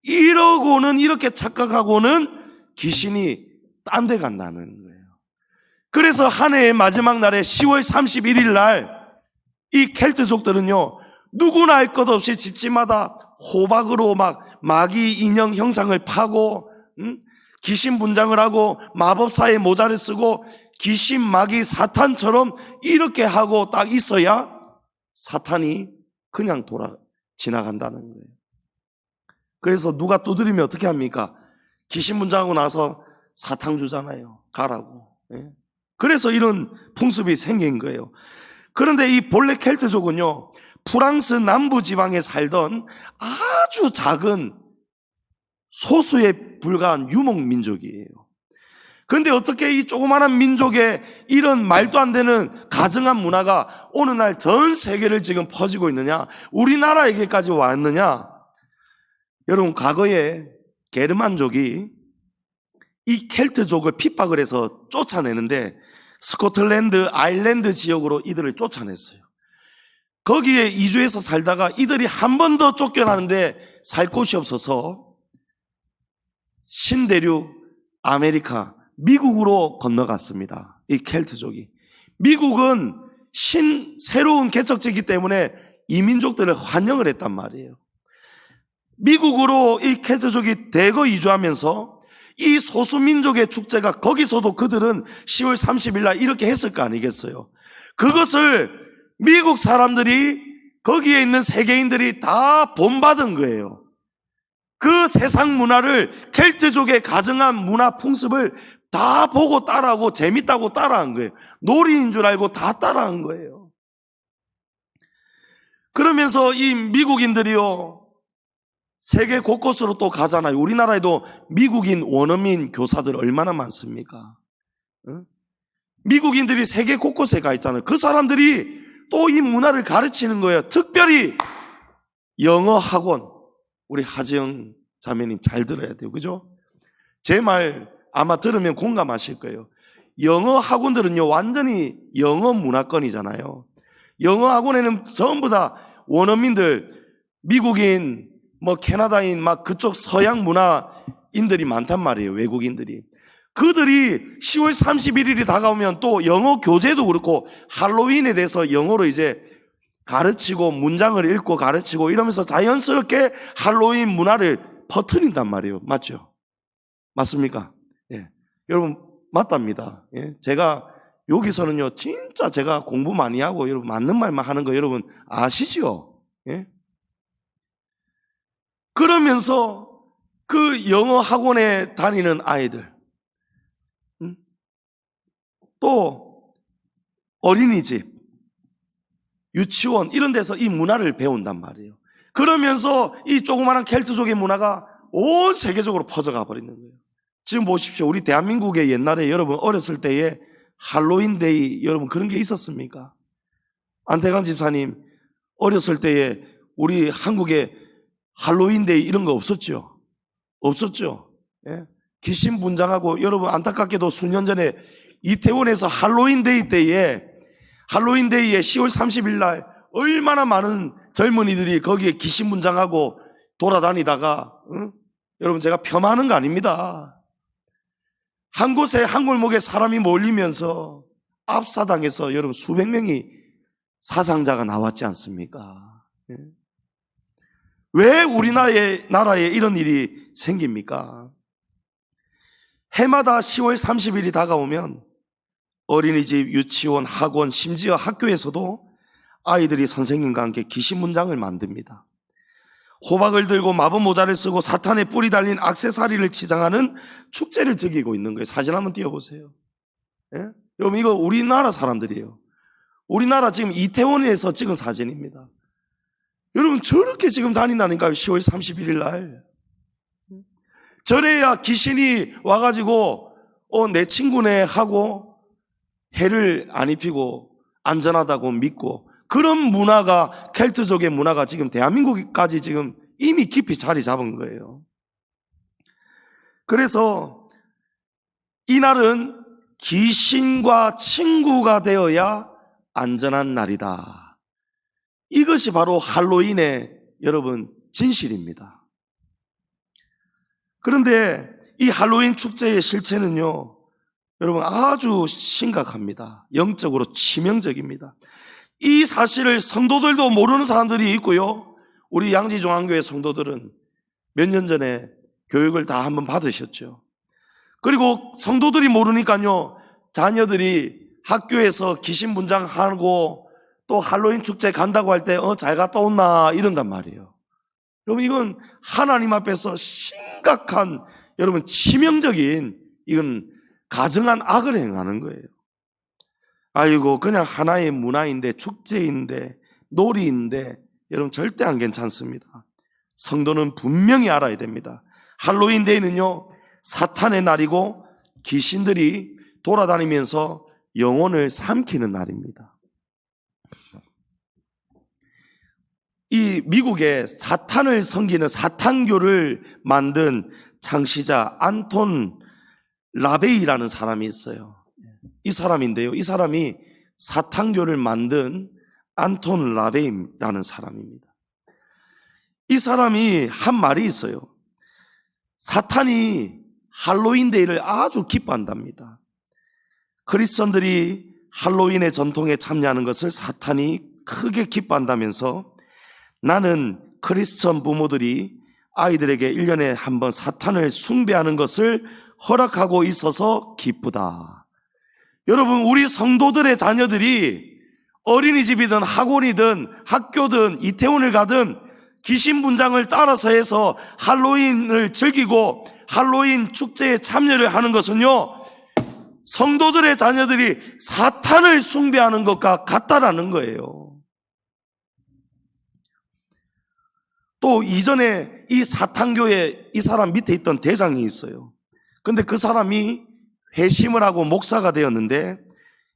이러고는, 이렇게 착각하고는 귀신이 딴 데 간다는 거예요. 그래서 한 해의 마지막 날에 10월 31일 날 이 켈트족들은요, 누구나 할 것 없이 집집마다 호박으로 막 마귀 인형 형상을 파고 귀신 분장을 하고 마법사의 모자를 쓰고 귀신, 마귀, 사탄처럼 이렇게 하고 딱 있어야 사탄이 그냥 지나간다는 거예요. 그래서 누가 두드리면 어떻게 합니까? 귀신 분장하고 나서 사탕 주잖아요. 가라고. 그래서 이런 풍습이 생긴 거예요. 그런데 이 본래 켈트족은요, 프랑스 남부 지방에 살던 아주 작은 소수에 불과한 유목민족이에요. 그런데 어떻게 이 조그마한 민족의 이런 말도 안 되는 가증한 문화가 어느 날 전 세계를 지금 퍼지고 있느냐, 우리나라에게까지 왔느냐? 여러분, 과거에 게르만족이 이 켈트족을 핍박을 해서 쫓아내는데 스코틀랜드, 아일랜드 지역으로 이들을 쫓아냈어요. 거기에 이주해서 살다가 이들이 한 번 더 쫓겨나는데 살 곳이 없어서 신대륙 아메리카, 미국으로 건너갔습니다. 이 켈트족이. 미국은 새로운 개척지이기 때문에 이민족들을 환영을 했단 말이에요. 미국으로 이 켈트족이 대거 이주하면서 이 소수민족의 축제가, 거기서도 그들은 10월 30일 날 이렇게 했을 거 아니겠어요? 그것을 미국 사람들이, 거기에 있는 세계인들이 다 본받은 거예요. 그 세상 문화를, 켈트족의 가증한 문화 풍습을 다 보고 따라하고 재밌다고 따라한 거예요. 놀이인 줄 알고 다 따라한 거예요. 그러면서 이 미국인들이요, 세계 곳곳으로 또 가잖아요. 우리나라에도 미국인 원어민 교사들 얼마나 많습니까? 미국인들이 세계 곳곳에 가 있잖아요. 그 사람들이 또 이 문화를 가르치는 거예요. 특별히 영어 학원. 우리 하지영 자매님 잘 들어야 돼요. 그죠? 제 말 아마 들으면 공감하실 거예요. 영어 학원들은요, 완전히 영어 문화권이잖아요. 영어 학원에는 전부 다 원어민들, 미국인, 뭐 캐나다인, 막 그쪽 서양 문화인들이 많단 말이에요. 외국인들이. 그들이 10월 31일이 다가오면 또 영어 교재도 그렇고 할로윈에 대해서 영어로 이제 가르치고 문장을 읽고 가르치고 이러면서 자연스럽게 할로윈 문화를 퍼뜨린단 말이에요. 맞죠? 맞습니까? 예. 여러분, 맞답니다. 예. 제가 여기서는요, 진짜 제가 공부 많이 하고 여러분 맞는 말만 하는 거 여러분 아시죠? 예. 그러면서 그 영어 학원에 다니는 아이들, 또 어린이집, 유치원 이런 데서 이 문화를 배운단 말이에요. 그러면서 이 조그마한 켈트족의 문화가 온 세계적으로 퍼져가 버리는 거예요. 지금 보십시오. 우리 대한민국에 옛날에 여러분 어렸을 때에 할로윈 데이, 여러분 그런 게 있었습니까? 안태강 집사님 어렸을 때에 우리 한국에 할로윈데이 이런 거 없었죠? 없었죠? 예? 귀신 분장하고, 여러분 안타깝게도 수년 전에 이태원에서 할로윈데이에 10월 30일 날 얼마나 많은 젊은이들이 거기에 귀신 분장하고 돌아다니다가, 여러분 제가 폄하하는 거 아닙니다. 한 곳에 한 골목에 사람이 몰리면서 압사당해서 여러분 수백 명이 사상자가 나왔지 않습니까? 예? 왜 우리나라에 이런 일이 생깁니까? 해마다 10월 30일이 다가오면 어린이집, 유치원, 학원, 심지어 학교에서도 아이들이 선생님과 함께 귀신 문장을 만듭니다. 호박을 들고 마법 모자를 쓰고 사탄의 뿔이 달린 액세서리를 치장하는 축제를 즐기고 있는 거예요. 사진 한번 띄워보세요. 예? 여러분 이거 우리나라 사람들이에요. 우리나라 지금 이태원에서 찍은 사진입니다. 여러분 저렇게 지금 다닌다니까요. 10월 31일 날. 저래야 귀신이 와가지고 내 친구네 하고 해를 안 입히고 안전하다고 믿고, 그런 문화가, 켈트족의 문화가 지금 대한민국까지 지금 이미 깊이 자리 잡은 거예요. 그래서 이날은 귀신과 친구가 되어야 안전한 날이다. 이것이 바로 할로윈의 여러분 진실입니다. 그런데 이 할로윈 축제의 실체는요, 여러분 아주 심각합니다. 영적으로 치명적입니다. 이 사실을 성도들도 모르는 사람들이 있고요, 우리 양지중앙교회 성도들은 몇 년 전에 교육을 다 한번 받으셨죠. 그리고 성도들이 모르니까요, 자녀들이 학교에서 귀신 분장하고 또 할로윈 축제 간다고 할 때 잘 갔다 온나 이런단 말이에요. 여러분 이건 하나님 앞에서 심각한, 여러분 치명적인, 이건 가증한 악을 행하는 거예요. 아이고 그냥 하나의 문화인데, 축제인데, 놀이인데, 여러분 절대 안 괜찮습니다. 성도는 분명히 알아야 됩니다. 할로윈 데이는요 사탄의 날이고 귀신들이 돌아다니면서 영혼을 삼키는 날입니다. 이 미국에 사탄을 섬기는 사탄교를 만든 창시자 안톤 라베이라는 사람이 있어요. 이 사람인데요, 이 사람이 사탄교를 만든 안톤 라베이라는 사람입니다. 이 사람이 한 말이 있어요. 사탄이 할로윈 데이를 아주 기뻐한답니다. 크리스천들이 할로윈의 전통에 참여하는 것을 사탄이 크게 기뻐한다면서, 나는 크리스천 부모들이 아이들에게 1년에 한 번 사탄을 숭배하는 것을 허락하고 있어서 기쁘다. 여러분 우리 성도들의 자녀들이 어린이집이든 학원이든 학교든 이태원을 가든 귀신 분장을 따라서 해서 할로윈을 즐기고 할로윈 축제에 참여를 하는 것은요, 성도들의 자녀들이 사탄을 숭배하는 것과 같다라는 거예요. 또 이전에 이 사탄교에 이 사람 밑에 있던 대장이 있어요. 근데 그 사람이 회심을 하고 목사가 되었는데,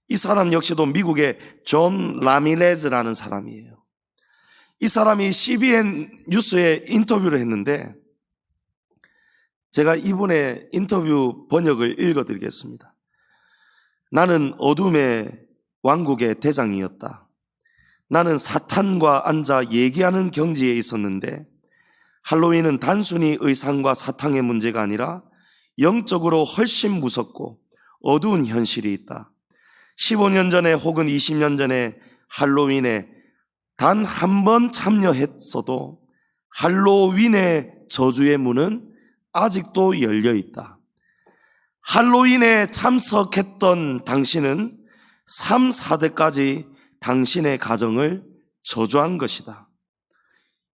이 사람 역시도 미국의 존 라미레즈라는 사람이에요. 이 사람이 CBN 뉴스에 인터뷰를 했는데, 제가 이분의 인터뷰 번역을 읽어드리겠습니다. 나는 어둠의 왕국의 대장이었다. 나는 사탄과 앉아 얘기하는 경지에 있었는데, 할로윈은 단순히 의상과 사탕의 문제가 아니라 영적으로 훨씬 무섭고 어두운 현실이 있다. 15년 전에 혹은 20년 전에 할로윈에 단 한 번 참여했어도 할로윈의 저주의 문은 아직도 열려 있다. 할로윈에 참석했던 당신은 3, 4대까지 당신의 가정을 저주한 것이다.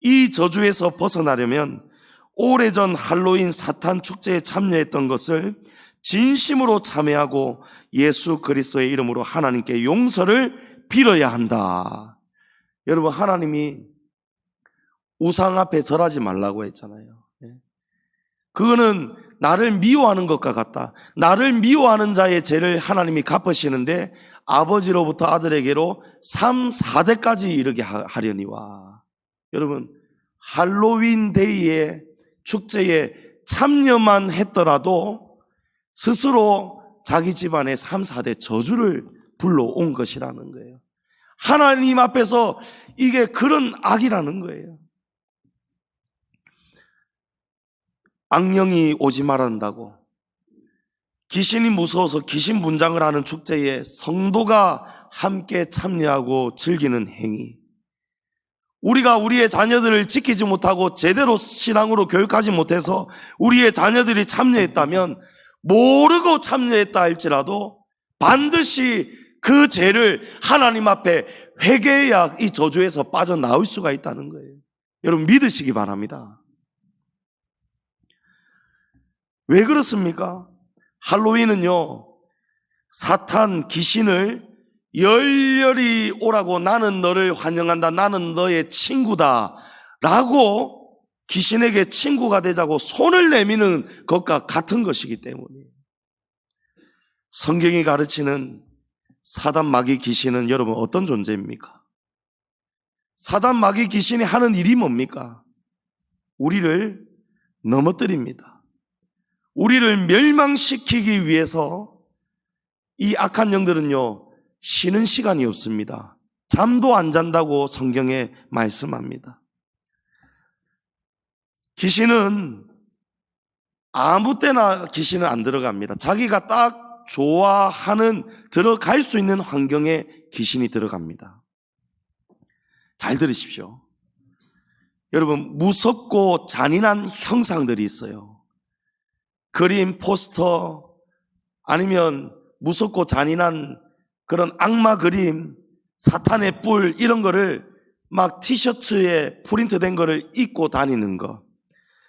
이 저주에서 벗어나려면 오래전 할로윈 사탄 축제에 참여했던 것을 진심으로 참회하고 예수 그리스도의 이름으로 하나님께 용서를 빌어야 한다. 여러분 하나님이 우상 앞에 절하지 말라고 했잖아요. 그거는 나를 미워하는 것과 같다. 나를 미워하는 자의 죄를 하나님이 갚으시는데 아버지로부터 아들에게로 3, 4대까지 이르게 하려니와. 여러분, 할로윈 데이의 축제에 참여만 했더라도 스스로 자기 집안의 3, 4대 저주를 불러온 것이라는 거예요. 하나님 앞에서 이게 그런 악이라는 거예요. 악령이 오지 말한다고, 귀신이 무서워서 귀신 분장을 하는 축제에 성도가 함께 참여하고 즐기는 행위, 우리가 우리의 자녀들을 지키지 못하고 제대로 신앙으로 교육하지 못해서 우리의 자녀들이 참여했다면, 모르고 참여했다 할지라도 반드시 그 죄를 하나님 앞에 회개해야 이 저주에서 빠져나올 수가 있다는 거예요. 여러분 믿으시기 바랍니다. 왜 그렇습니까? 할로윈은요, 사탄 귀신을 열렬히 오라고, 나는 너를 환영한다, 나는 너의 친구다 라고 귀신에게 친구가 되자고 손을 내미는 것과 같은 것이기 때문에, 성경이 가르치는 사단 마귀 귀신은 여러분 어떤 존재입니까? 사단 마귀 귀신이 하는 일이 뭡니까? 우리를 넘어뜨립니다. 우리를 멸망시키기 위해서 이 악한 영들은요, 쉬는 시간이 없습니다. 잠도 안 잔다고 성경에 말씀합니다. 귀신은 아무 때나 귀신은 안 들어갑니다. 자기가 딱 좋아하는, 들어갈 수 있는 환경에 귀신이 들어갑니다. 잘 들으십시오. 여러분, 무섭고 잔인한 형상들이 있어요. 그림, 포스터, 아니면 무섭고 잔인한 그런 악마 그림, 사탄의 뿔, 이런 거를 막 티셔츠에 프린트된 거를 입고 다니는 거,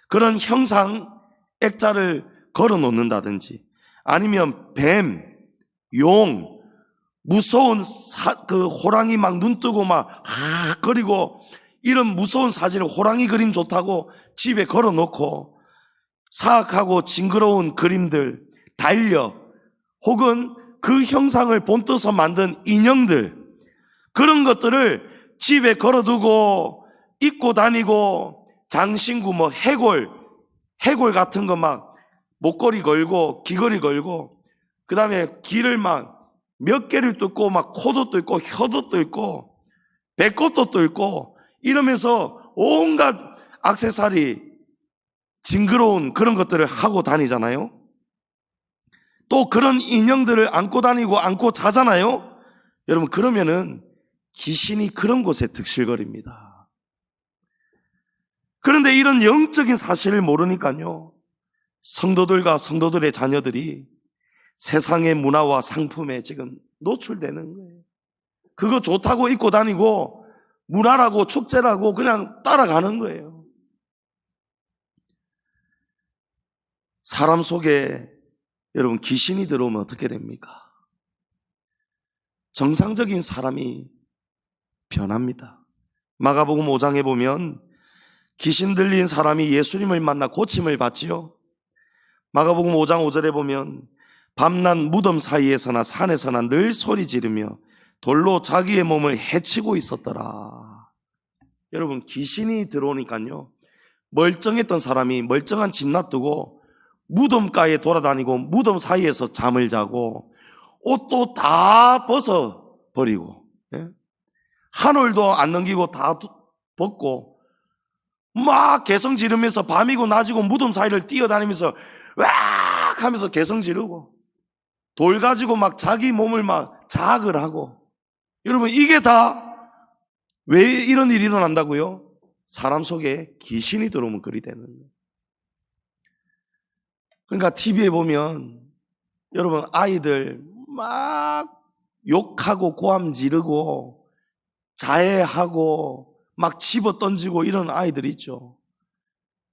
그런 형상 액자를 걸어 놓는다든지, 아니면 뱀, 용, 무서운 그 호랑이 막 눈 뜨고 막 거리고, 이런 무서운 사진을, 호랑이 그림 좋다고 집에 걸어 놓고, 사악하고 징그러운 그림들, 달력, 혹은 그 형상을 본떠서 만든 인형들, 그런 것들을 집에 걸어두고 입고 다니고, 장신구, 뭐 해골 같은 거 막 목걸이 걸고 귀걸이 걸고, 그 다음에 귀를 막 몇 개를 뚫고 막 코도 뚫고 혀도 뚫고 배꼽도 뚫고 이러면서 온갖 액세서리, 징그러운 그런 것들을 하고 다니잖아요. 또 그런 인형들을 안고 다니고 안고 자잖아요. 여러분, 그러면은 귀신이 그런 곳에 득실거립니다. 그런데 이런 영적인 사실을 모르니까요, 성도들과 성도들의 자녀들이 세상의 문화와 상품에 지금 노출되는 거예요. 그거 좋다고 입고 다니고 문화라고 축제라고 그냥 따라가는 거예요. 사람 속에 여러분 귀신이 들어오면 어떻게 됩니까? 정상적인 사람이 변합니다. 마가복음 5장에 보면 귀신 들린 사람이 예수님을 만나 고침을 받지요. 마가복음 5장 5절에 보면 밤낮 무덤 사이에서나 산에서나 늘 소리 지르며 돌로 자기의 몸을 해치고 있었더라. 여러분, 귀신이 들어오니까요, 멀쩡했던 사람이 멀쩡한 집 놔두고 무덤가에 돌아다니고 무덤 사이에서 잠을 자고 옷도 다 벗어버리고, 한 올도 안 넘기고 다 벗고 막 개성 지르면서 밤이고 낮이고 무덤 사이를 뛰어다니면서 왁 하면서 개성 지르고 돌 가지고 막 자기 몸을 막 자학을 하고, 여러분 이게 다 왜 이런 일이 일어난다고요? 사람 속에 귀신이 들어오면 그리 되는 거예요. 그러니까 TV에 보면 여러분 아이들 막 욕하고 고함 지르고 자해하고 막 집어 던지고 이런 아이들이 있죠.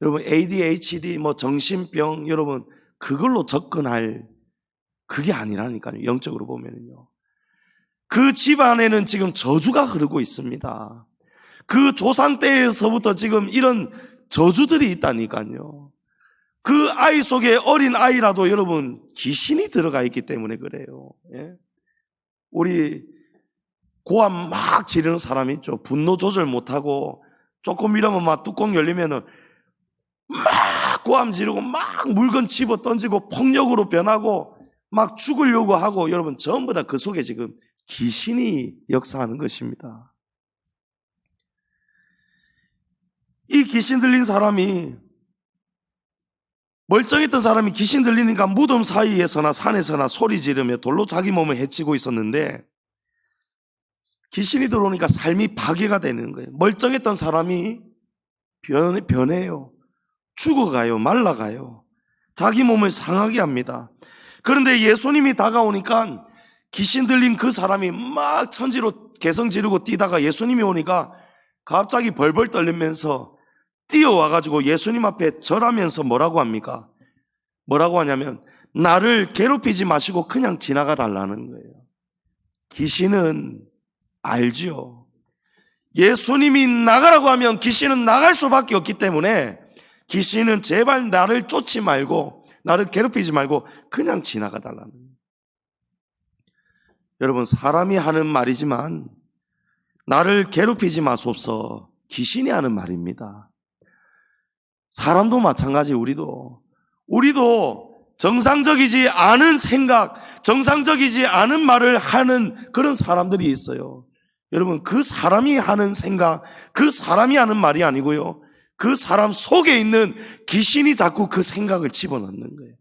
여러분 ADHD 뭐 정신병, 여러분 그걸로 접근할 그게 아니라니까요. 영적으로 보면은요, 그 집안에는 지금 저주가 흐르고 있습니다. 그 조상 때에서부터 지금 이런 저주들이 있다니까요. 그 아이 속에 어린 아이라도 여러분 귀신이 들어가 있기 때문에 그래요. 예? 우리 고함 막 지르는 사람 있죠. 분노 조절 못하고 조금 이러면 막 뚜껑 열리면은 막 고함 지르고 막 물건 집어 던지고 폭력으로 변하고 막 죽으려고 하고, 여러분 전부 다 그 속에 지금 귀신이 역사하는 것입니다. 이 귀신 들린 사람이, 멀쩡했던 사람이 귀신 들리니까 무덤 사이에서나 산에서나 소리 지르며 돌로 자기 몸을 해치고 있었는데, 귀신이 들어오니까 삶이 파괴가 되는 거예요. 멀쩡했던 사람이 변해요. 죽어가요. 말라가요. 자기 몸을 상하게 합니다. 그런데 예수님이 다가오니까 귀신 들린 그 사람이 막 천지로 개성 지르고 뛰다가 예수님이 오니까 갑자기 벌벌 떨리면서 뛰어와가지고 예수님 앞에 절하면서 뭐라고 합니까? 뭐라고 하냐면, 나를 괴롭히지 마시고 그냥 지나가 달라는 거예요. 귀신은 알지요. 예수님이 나가라고 하면 귀신은 나갈 수밖에 없기 때문에 귀신은 제발 나를 쫓지 말고 나를 괴롭히지 말고 그냥 지나가 달라는 거예요. 여러분, 사람이 하는 말이지만 나를 괴롭히지 마소서 귀신이 하는 말입니다. 사람도 마찬가지. 우리도 정상적이지 않은 생각, 정상적이지 않은 말을 하는 그런 사람들이 있어요. 여러분, 그 사람이 하는 생각, 그 사람이 하는 말이 아니고요, 그 사람 속에 있는 귀신이 자꾸 그 생각을 집어넣는 거예요.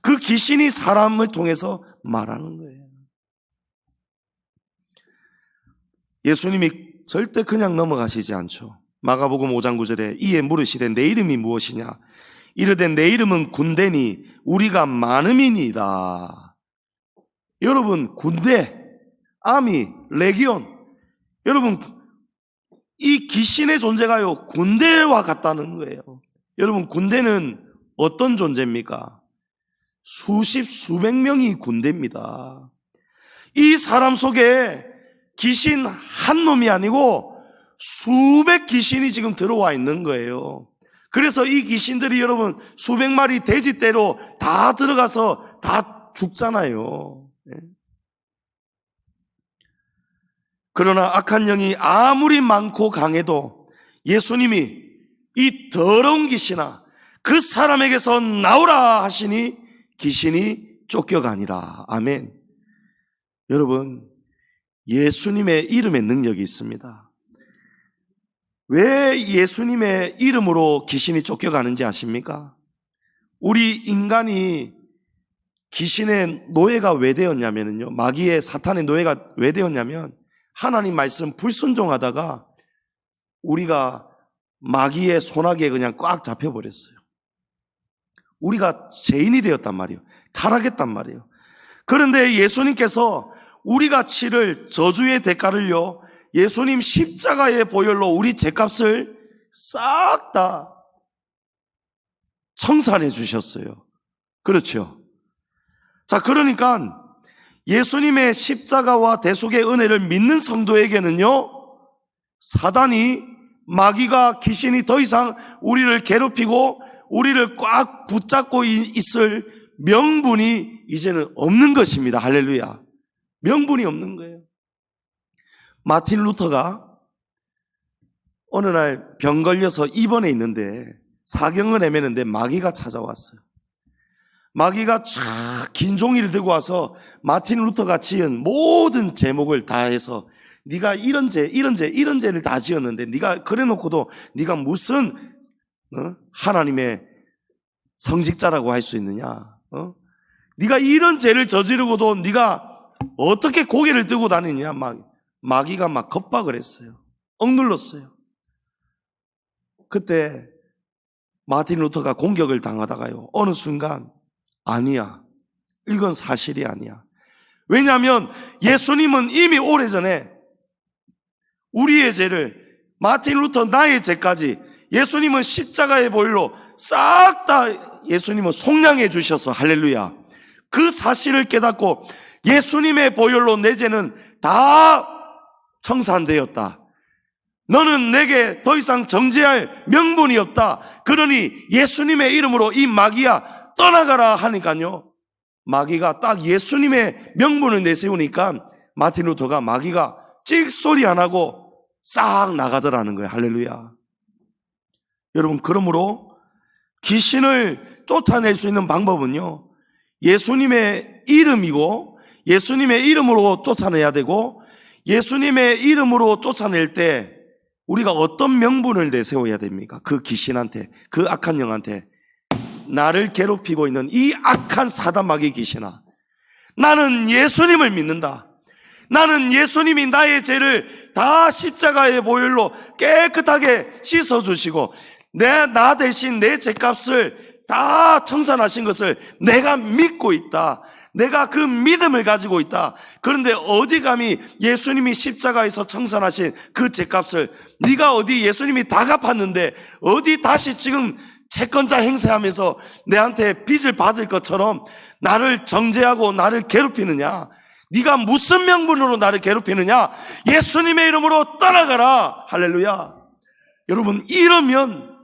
그 귀신이 사람을 통해서 말하는 거예요. 예수님이 절대 그냥 넘어가시지 않죠. 마가복음 5장 9절에 이에 물으시되 내 이름이 무엇이냐? 이르되 내 이름은 군대니 우리가 많음이니이다. 여러분, 군대, 아미, 레기온, 여러분 이 귀신의 존재가요 군대와 같다는 거예요. 여러분, 군대는 어떤 존재입니까? 수십 수백 명이 군대입니다. 이 사람 속에 귀신 한 놈이 아니고 수백 귀신이 지금 들어와 있는 거예요. 그래서 이 귀신들이 여러분 수백 마리 돼지떼로 다 들어가서 다 죽잖아요. 그러나 악한 영이 아무리 많고 강해도 예수님이 이 더러운 귀신아 그 사람에게서 나오라 하시니 귀신이 쫓겨가니라. 아멘. 여러분, 예수님의 이름에 능력이 있습니다. 왜 예수님의 이름으로 귀신이 쫓겨가는지 아십니까? 우리 인간이 귀신의 노예가 왜 되었냐면요, 마귀의 사탄의 노예가 왜 되었냐면 하나님 말씀 불순종하다가 우리가 마귀의 손아귀에 그냥 꽉 잡혀버렸어요. 우리가 죄인이 되었단 말이에요. 타락했단 말이에요. 그런데 예수님께서 우리가 치를 저주의 대가를요, 예수님 십자가의 보혈로 우리 죄값을 싹 다 청산해 주셨어요. 그렇죠? 자, 그러니까 예수님의 십자가와 대속의 은혜를 믿는 성도에게는요, 사단이, 마귀가, 귀신이 더 이상 우리를 괴롭히고 우리를 꽉 붙잡고 있을 명분이 이제는 없는 것입니다. 할렐루야. 명분이 없는 거예요. 마틴 루터가 어느 날 병 걸려서 입원해 있는데 사경을 헤매는데 마귀가 찾아왔어요. 마귀가 긴 종이를 들고 와서 마틴 루터가 지은 모든 제목을 다 해서 네가 이런 죄를 다 지었는데 네가 그래놓고도 네가 무슨 하나님의 성직자라고 할 수 있느냐? 네가 이런 죄를 저지르고도 네가 어떻게 고개를 들고 다니냐? 마귀가 막 겁박을 했어요. 억눌렀어요. 그때 마틴 루터가 공격을 당하다가요, 어느 순간 아니야, 이건 사실이 아니야. 왜냐하면 예수님은 이미 오래전에 우리의 죄를, 마틴 루터 나의 죄까지 예수님은 십자가의 보혈로 싹 다 예수님은 속량해 주셔서, 할렐루야, 그 사실을 깨닫고 예수님의 보혈로 내 죄는 다 청산되었다. 너는 내게 더 이상 정죄할 명분이 없다. 그러니 예수님의 이름으로 이 마귀야 떠나가라 하니까요, 마귀가 딱 예수님의 명분을 내세우니까 마틴 루터가 마귀가 찍소리 안 하고 싹 나가더라는 거예요. 할렐루야. 여러분, 그러므로 귀신을 쫓아낼 수 있는 방법은요, 예수님의 이름이고 예수님의 이름으로 쫓아내야 되고, 예수님의 이름으로 쫓아낼 때 우리가 어떤 명분을 내세워야 됩니까? 그 귀신한테, 그 악한 영한테, 나를 괴롭히고 있는 이 악한 사단 마귀 귀신아, 나는 예수님을 믿는다. 나는 예수님이 나의 죄를 다 십자가의 보혈로 깨끗하게 씻어주시고 나 대신 내 죄값을 다 청산하신 것을 내가 믿고 있다. 내가 그 믿음을 가지고 있다. 그런데 어디 감히 예수님이 십자가에서 청산하신 그 죄값을 네가 어디 예수님이 다 갚았는데 어디 다시 지금 채권자 행세하면서 내한테 빚을 받을 것처럼 나를 정죄하고 나를 괴롭히느냐? 네가 무슨 명분으로 나를 괴롭히느냐? 예수님의 이름으로 떠나가라. 할렐루야. 여러분, 이러면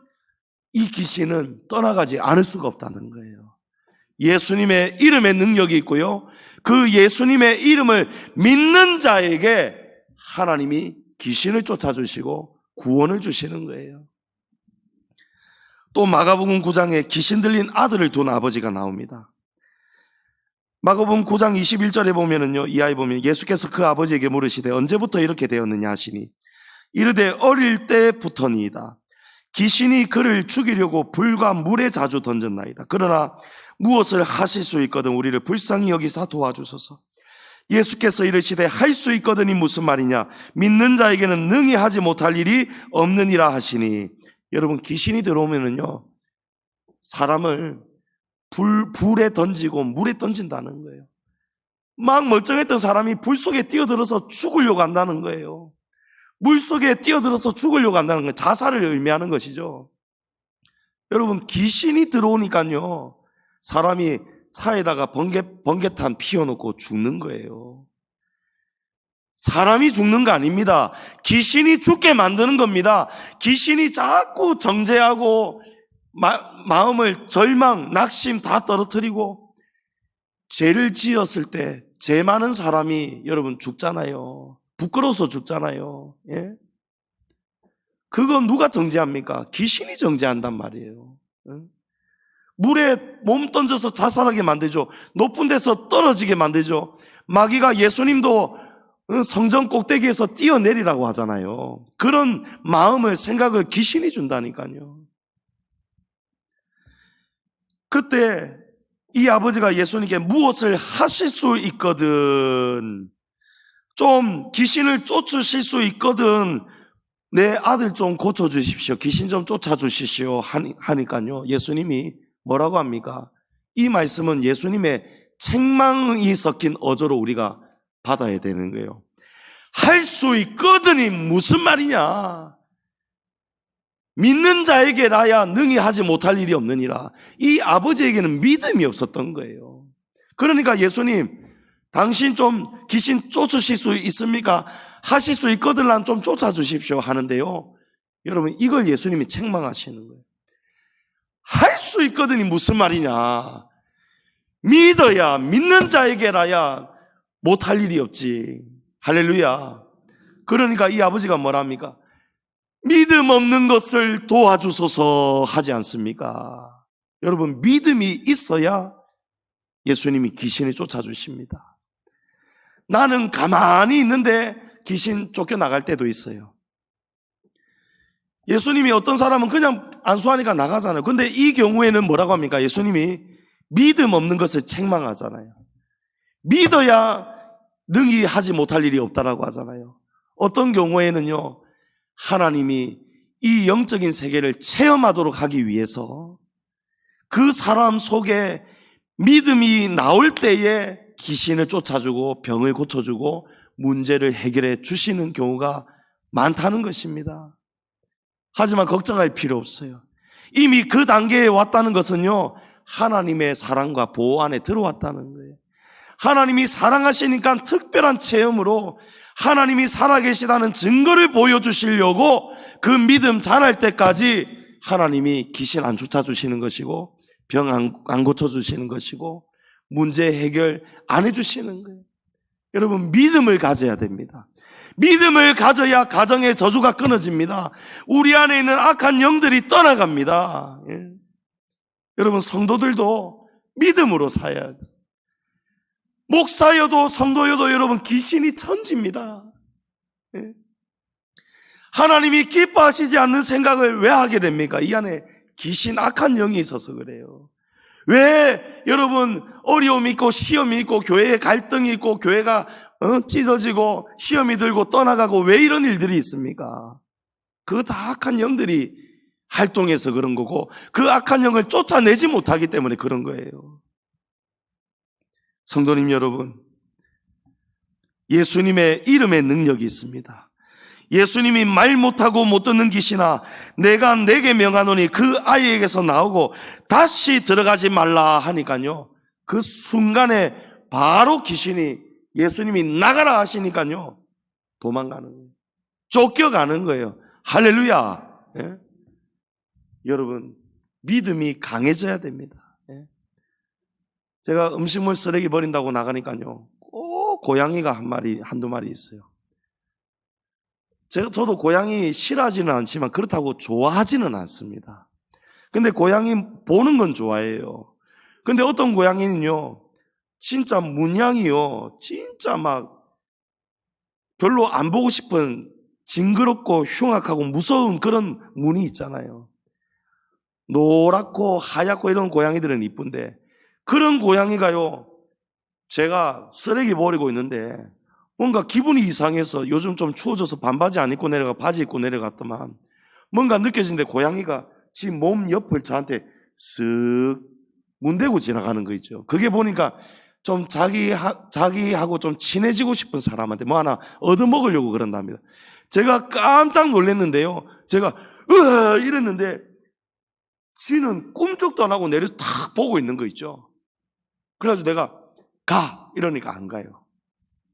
이 귀신은 떠나가지 않을 수가 없다는 거예요. 예수님의 이름에 능력이 있고요, 그 예수님의 이름을 믿는 자에게 하나님이 귀신을 쫓아주시고 구원을 주시는 거예요. 또 마가복음 9장에 귀신 들린 아들을 둔 아버지가 나옵니다. 마가복음 9장 21절에 보면은요, 이 아이 보면 예수께서 그 아버지에게 물으시되 언제부터 이렇게 되었느냐 하시니 이르되 어릴 때부터니이다. 귀신이 그를 죽이려고 불과 물에 자주 던졌나이다. 그러나 무엇을 하실 수 있거든 우리를 불쌍히 여기사 도와주소서. 예수께서 이르시되 할 수 있거든이 무슨 말이냐? 믿는 자에게는 능히 하지 못할 일이 없느니라 하시니. 여러분, 귀신이 들어오면은요, 사람을 불에 던지고 물에 던진다는 거예요. 막 멀쩡했던 사람이 불 속에 뛰어들어서 죽으려고 한다는 거예요. 물 속에 뛰어들어서 죽으려고 한다는 거예요. 자살을 의미하는 것이죠. 여러분, 귀신이 들어오니까요, 사람이 차에다가 번개탄 피워놓고 죽는 거예요. 사람이 죽는 거 아닙니다. 귀신이 죽게 만드는 겁니다. 귀신이 자꾸 정죄하고 마음을 절망, 낙심 다 떨어뜨리고, 죄를 지었을 때 죄 많은 사람이 여러분 죽잖아요. 부끄러워서 죽잖아요. 예? 그거 누가 정죄합니까? 귀신이 정죄한단 말이에요. 물에 몸 던져서 자살하게 만들죠. 높은 데서 떨어지게 만들죠. 마귀가 예수님도 성전 꼭대기에서 뛰어내리라고 하잖아요. 그런 마음을, 생각을 귀신이 준다니까요. 그때 이 아버지가 예수님께 무엇을 하실 수 있거든, 좀 귀신을 쫓으실 수 있거든, 내 아들 좀 고쳐주십시오, 귀신 좀 쫓아주십시오 하니까요, 예수님이 뭐라고 합니까? 이 말씀은 예수님의 책망이 섞인 어조로 우리가 받아야 되는 거예요. 할 수 있거든이 무슨 말이냐? 믿는 자에게라야 능히 하지 못할 일이 없느니라. 이 아버지에게는 믿음이 없었던 거예요. 그러니까 예수님, 당신 좀 귀신 쫓으실 수 있습니까? 하실 수 있거든 난 좀 쫓아주십시오 하는데요, 여러분, 이걸 예수님이 책망하시는 거예요. 할 수 있거든이 무슨 말이냐? 믿어야, 믿는 자에게라야 못할 일이 없지. 할렐루야. 그러니까 이 아버지가 뭐랍니까? 믿음 없는 것을 도와주소서 하지 않습니까? 여러분, 믿음이 있어야 예수님이 귀신을 쫓아주십니다. 나는 가만히 있는데 귀신 쫓겨나갈 때도 있어요. 예수님이 어떤 사람은 그냥 안수하니까 나가잖아요. 근데 이 경우에는 뭐라고 합니까? 예수님이 믿음 없는 것을 책망하잖아요. 믿어야 능히 하지 못할 일이 없다라고 하잖아요. 어떤 경우에는요, 하나님이 이 영적인 세계를 체험하도록 하기 위해서 그 사람 속에 믿음이 나올 때에 귀신을 쫓아주고 병을 고쳐주고 문제를 해결해 주시는 경우가 많다는 것입니다. 하지만 걱정할 필요 없어요. 이미 그 단계에 왔다는 것은요, 하나님의 사랑과 보호 안에 들어왔다는 거예요. 하나님이 사랑하시니까 특별한 체험으로 하나님이 살아계시다는 증거를 보여주시려고 그 믿음 자랄 때까지 하나님이 귀신 안 쫓아주시는 것이고 병 안 고쳐주시는 것이고 문제 해결 안 해주시는 거예요. 여러분, 믿음을 가져야 됩니다. 믿음을 가져야 가정의 저주가 끊어집니다. 우리 안에 있는 악한 영들이 떠나갑니다. 예. 여러분, 성도들도 믿음으로 살아야 돼요. 목사여도 성도여도 여러분, 귀신이 천지입니다. 예. 하나님이 기뻐하시지 않는 생각을 왜 하게 됩니까? 이 안에 귀신, 악한 영이 있어서 그래요. 왜 여러분 어려움이 있고 시험이 있고 교회에 갈등이 있고 교회가 찢어지고 시험이 들고 떠나가고 왜 이런 일들이 있습니까? 그 다 악한 영들이 활동해서 그런 거고 그 악한 영을 쫓아내지 못하기 때문에 그런 거예요. 성도님 여러분, 예수님의 이름에 능력이 있습니다. 예수님이 말 못하고 못 듣는 귀신아 내가 내게 명하노니 그 아이에게서 나오고 다시 들어가지 말라 하니까요, 그 순간에 바로 귀신이 예수님이 나가라 하시니까요 도망가는 거예요. 쫓겨가는 거예요. 할렐루야. 예? 여러분, 믿음이 강해져야 됩니다. 예? 제가 음식물 쓰레기 버린다고 나가니까요 꼭 고양이가 한두 마리 있어요. 저도 고양이 싫어하지는 않지만 그렇다고 좋아하지는 않습니다. 근데 고양이 보는 건 좋아해요. 근데 어떤 고양이는요 진짜 문양이요 진짜 막 별로 안 보고 싶은 징그럽고 흉악하고 무서운 그런 무늬 있잖아요. 노랗고 하얗고 이런 고양이들은 이쁜데 그런 고양이가요, 제가 쓰레기 버리고 있는데 뭔가 기분이 이상해서 요즘 좀 추워져서 반바지 안 입고 내려가 바지 입고 내려갔더만 뭔가 느껴지는데 고양이가 지 몸 옆을 저한테 쓱 문대고 지나가는 거 있죠. 그게 보니까 좀 자기하고 좀 친해지고 싶은 사람한테 뭐 하나 얻어먹으려고 그런답니다. 제가 깜짝 놀랐는데요, 제가 이랬는데 지는 꿈쩍도 안 하고 내려서 탁 보고 있는 거 있죠. 그래가지고 내가 가 이러니까 안 가요.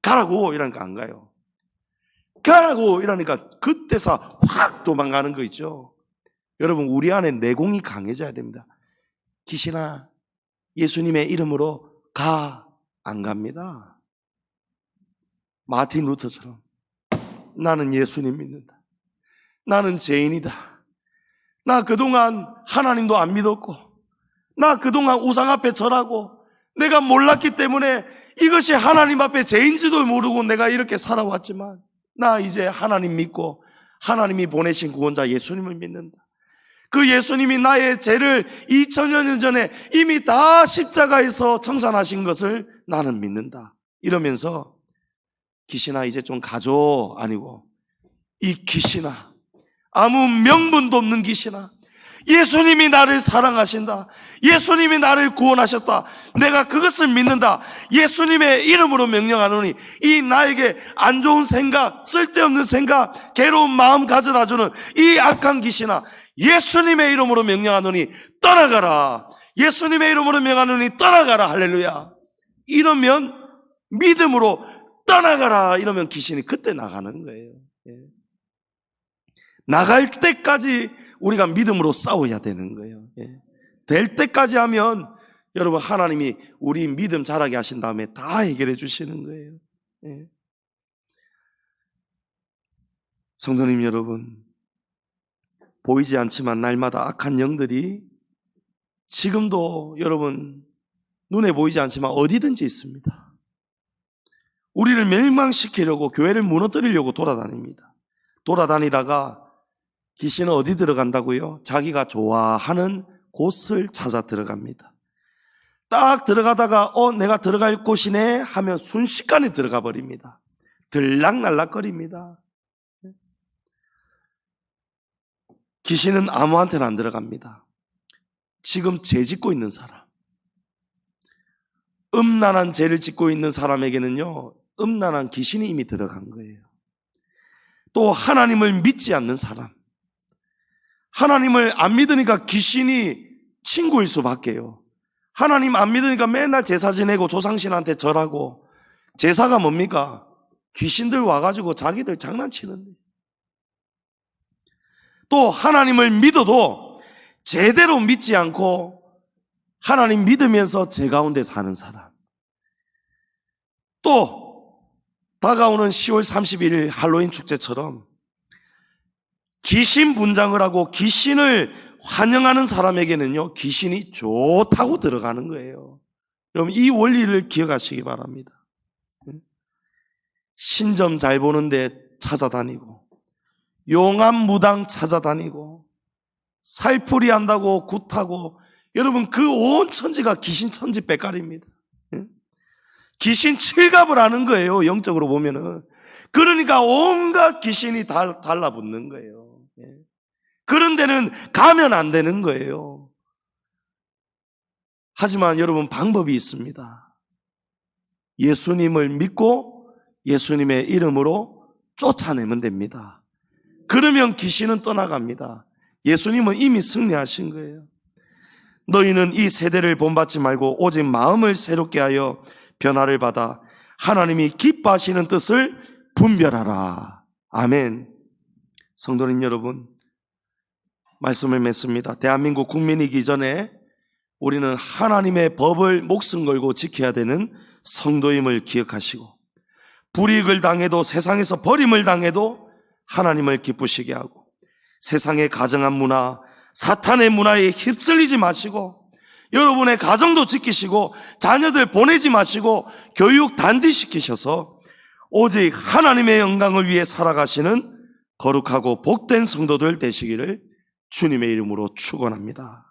가라고 이러니까 안 가요. 가라고 이러니까 그때서 확 도망가는 거 있죠. 여러분, 우리 안에 내공이 강해져야 됩니다. 귀신아 예수님의 이름으로 가. 안 갑니다. 마틴 루터처럼 나는 예수님 믿는다. 나는 죄인이다. 나 그동안 하나님도 안 믿었고 나 그동안 우상 앞에 절하고 내가 몰랐기 때문에 이것이 하나님 앞에 죄인지도 모르고 내가 이렇게 살아왔지만 나 이제 하나님 믿고 하나님이 보내신 구원자 예수님을 믿는다. 그 예수님이 나의 죄를 2000여 년 전에 이미 다 십자가에서 청산하신 것을 나는 믿는다. 이러면서 귀신아 이제 좀 가줘 아니고 이 귀신아, 아무 명분도 없는 귀신아, 예수님이 나를 사랑하신다. 예수님이 나를 구원하셨다. 내가 그것을 믿는다. 예수님의 이름으로 명령하노니 이 나에게 안 좋은 생각, 쓸데없는 생각, 괴로운 마음 가져다주는 이 악한 귀신아, 예수님의 이름으로 명령하노니 떠나가라. 예수님의 이름으로 명하노니 떠나가라. 할렐루야. 이러면 믿음으로 떠나가라. 이러면 귀신이 그때 나가는 거예요. 나갈 때까지 우리가 믿음으로 싸워야 되는 거예요. 될 때까지 하면 여러분 하나님이 우리 믿음 자라게 하신 다음에 다 해결해 주시는 거예요. 성도님 여러분, 보이지 않지만 날마다 악한 영들이 지금도 여러분 눈에 보이지 않지만 어디든지 있습니다. 우리를 멸망시키려고 교회를 무너뜨리려고 돌아다닙니다. 돌아다니다가 귀신은 어디 들어간다고요? 자기가 좋아하는 곳을 찾아 들어갑니다. 딱 들어가다가 내가 들어갈 곳이네 하면 순식간에 들어가 버립니다. 들락날락거립니다. 귀신은 아무한테나 안 들어갑니다. 지금 죄 짓고 있는 사람, 음란한 죄를 짓고 있는 사람에게는요 음란한 귀신이 이미 들어간 거예요. 또 하나님을 믿지 않는 사람, 하나님을 안 믿으니까 귀신이 친구일 수밖에요. 하나님 안 믿으니까 맨날 제사 지내고 조상신한테 절하고, 제사가 뭡니까? 귀신들 와가지고 자기들 장난치는데. 또 하나님을 믿어도 제대로 믿지 않고 하나님 믿으면서 제 가운데 사는 사람. 또 다가오는 10월 31일 할로윈 축제처럼 귀신 분장을 하고 귀신을 환영하는 사람에게는요, 귀신이 좋다고 들어가는 거예요. 여러분, 이 원리를 기억하시기 바랍니다. 신점 잘 보는데 찾아다니고, 용암 무당 찾아다니고, 살풀이 한다고 굿하고, 여러분, 그 온 천지가 귀신 천지 빽깔입니다. 귀신 칠갑을 하는 거예요, 영적으로 보면은. 그러니까 온갖 귀신이 달라붙는 거예요. 그런 데는 가면 안 되는 거예요. 하지만 여러분, 방법이 있습니다. 예수님을 믿고 예수님의 이름으로 쫓아내면 됩니다. 그러면 귀신은 떠나갑니다. 예수님은 이미 승리하신 거예요. 너희는 이 세대를 본받지 말고 오직 마음을 새롭게 하여 변화를 받아 하나님이 기뻐하시는 뜻을 분별하라. 아멘. 성도님 여러분, 말씀을 맺습니다. 대한민국 국민이기 전에 우리는 하나님의 법을 목숨 걸고 지켜야 되는 성도임을 기억하시고, 불이익을 당해도, 세상에서 버림을 당해도 하나님을 기쁘시게 하고, 세상의 가정한 문화, 사탄의 문화에 휩쓸리지 마시고, 여러분의 가정도 지키시고 자녀들 보내지 마시고 교육 단디시키셔서 오직 하나님의 영광을 위해 살아가시는 거룩하고 복된 성도들 되시기를 주님의 이름으로 축원합니다.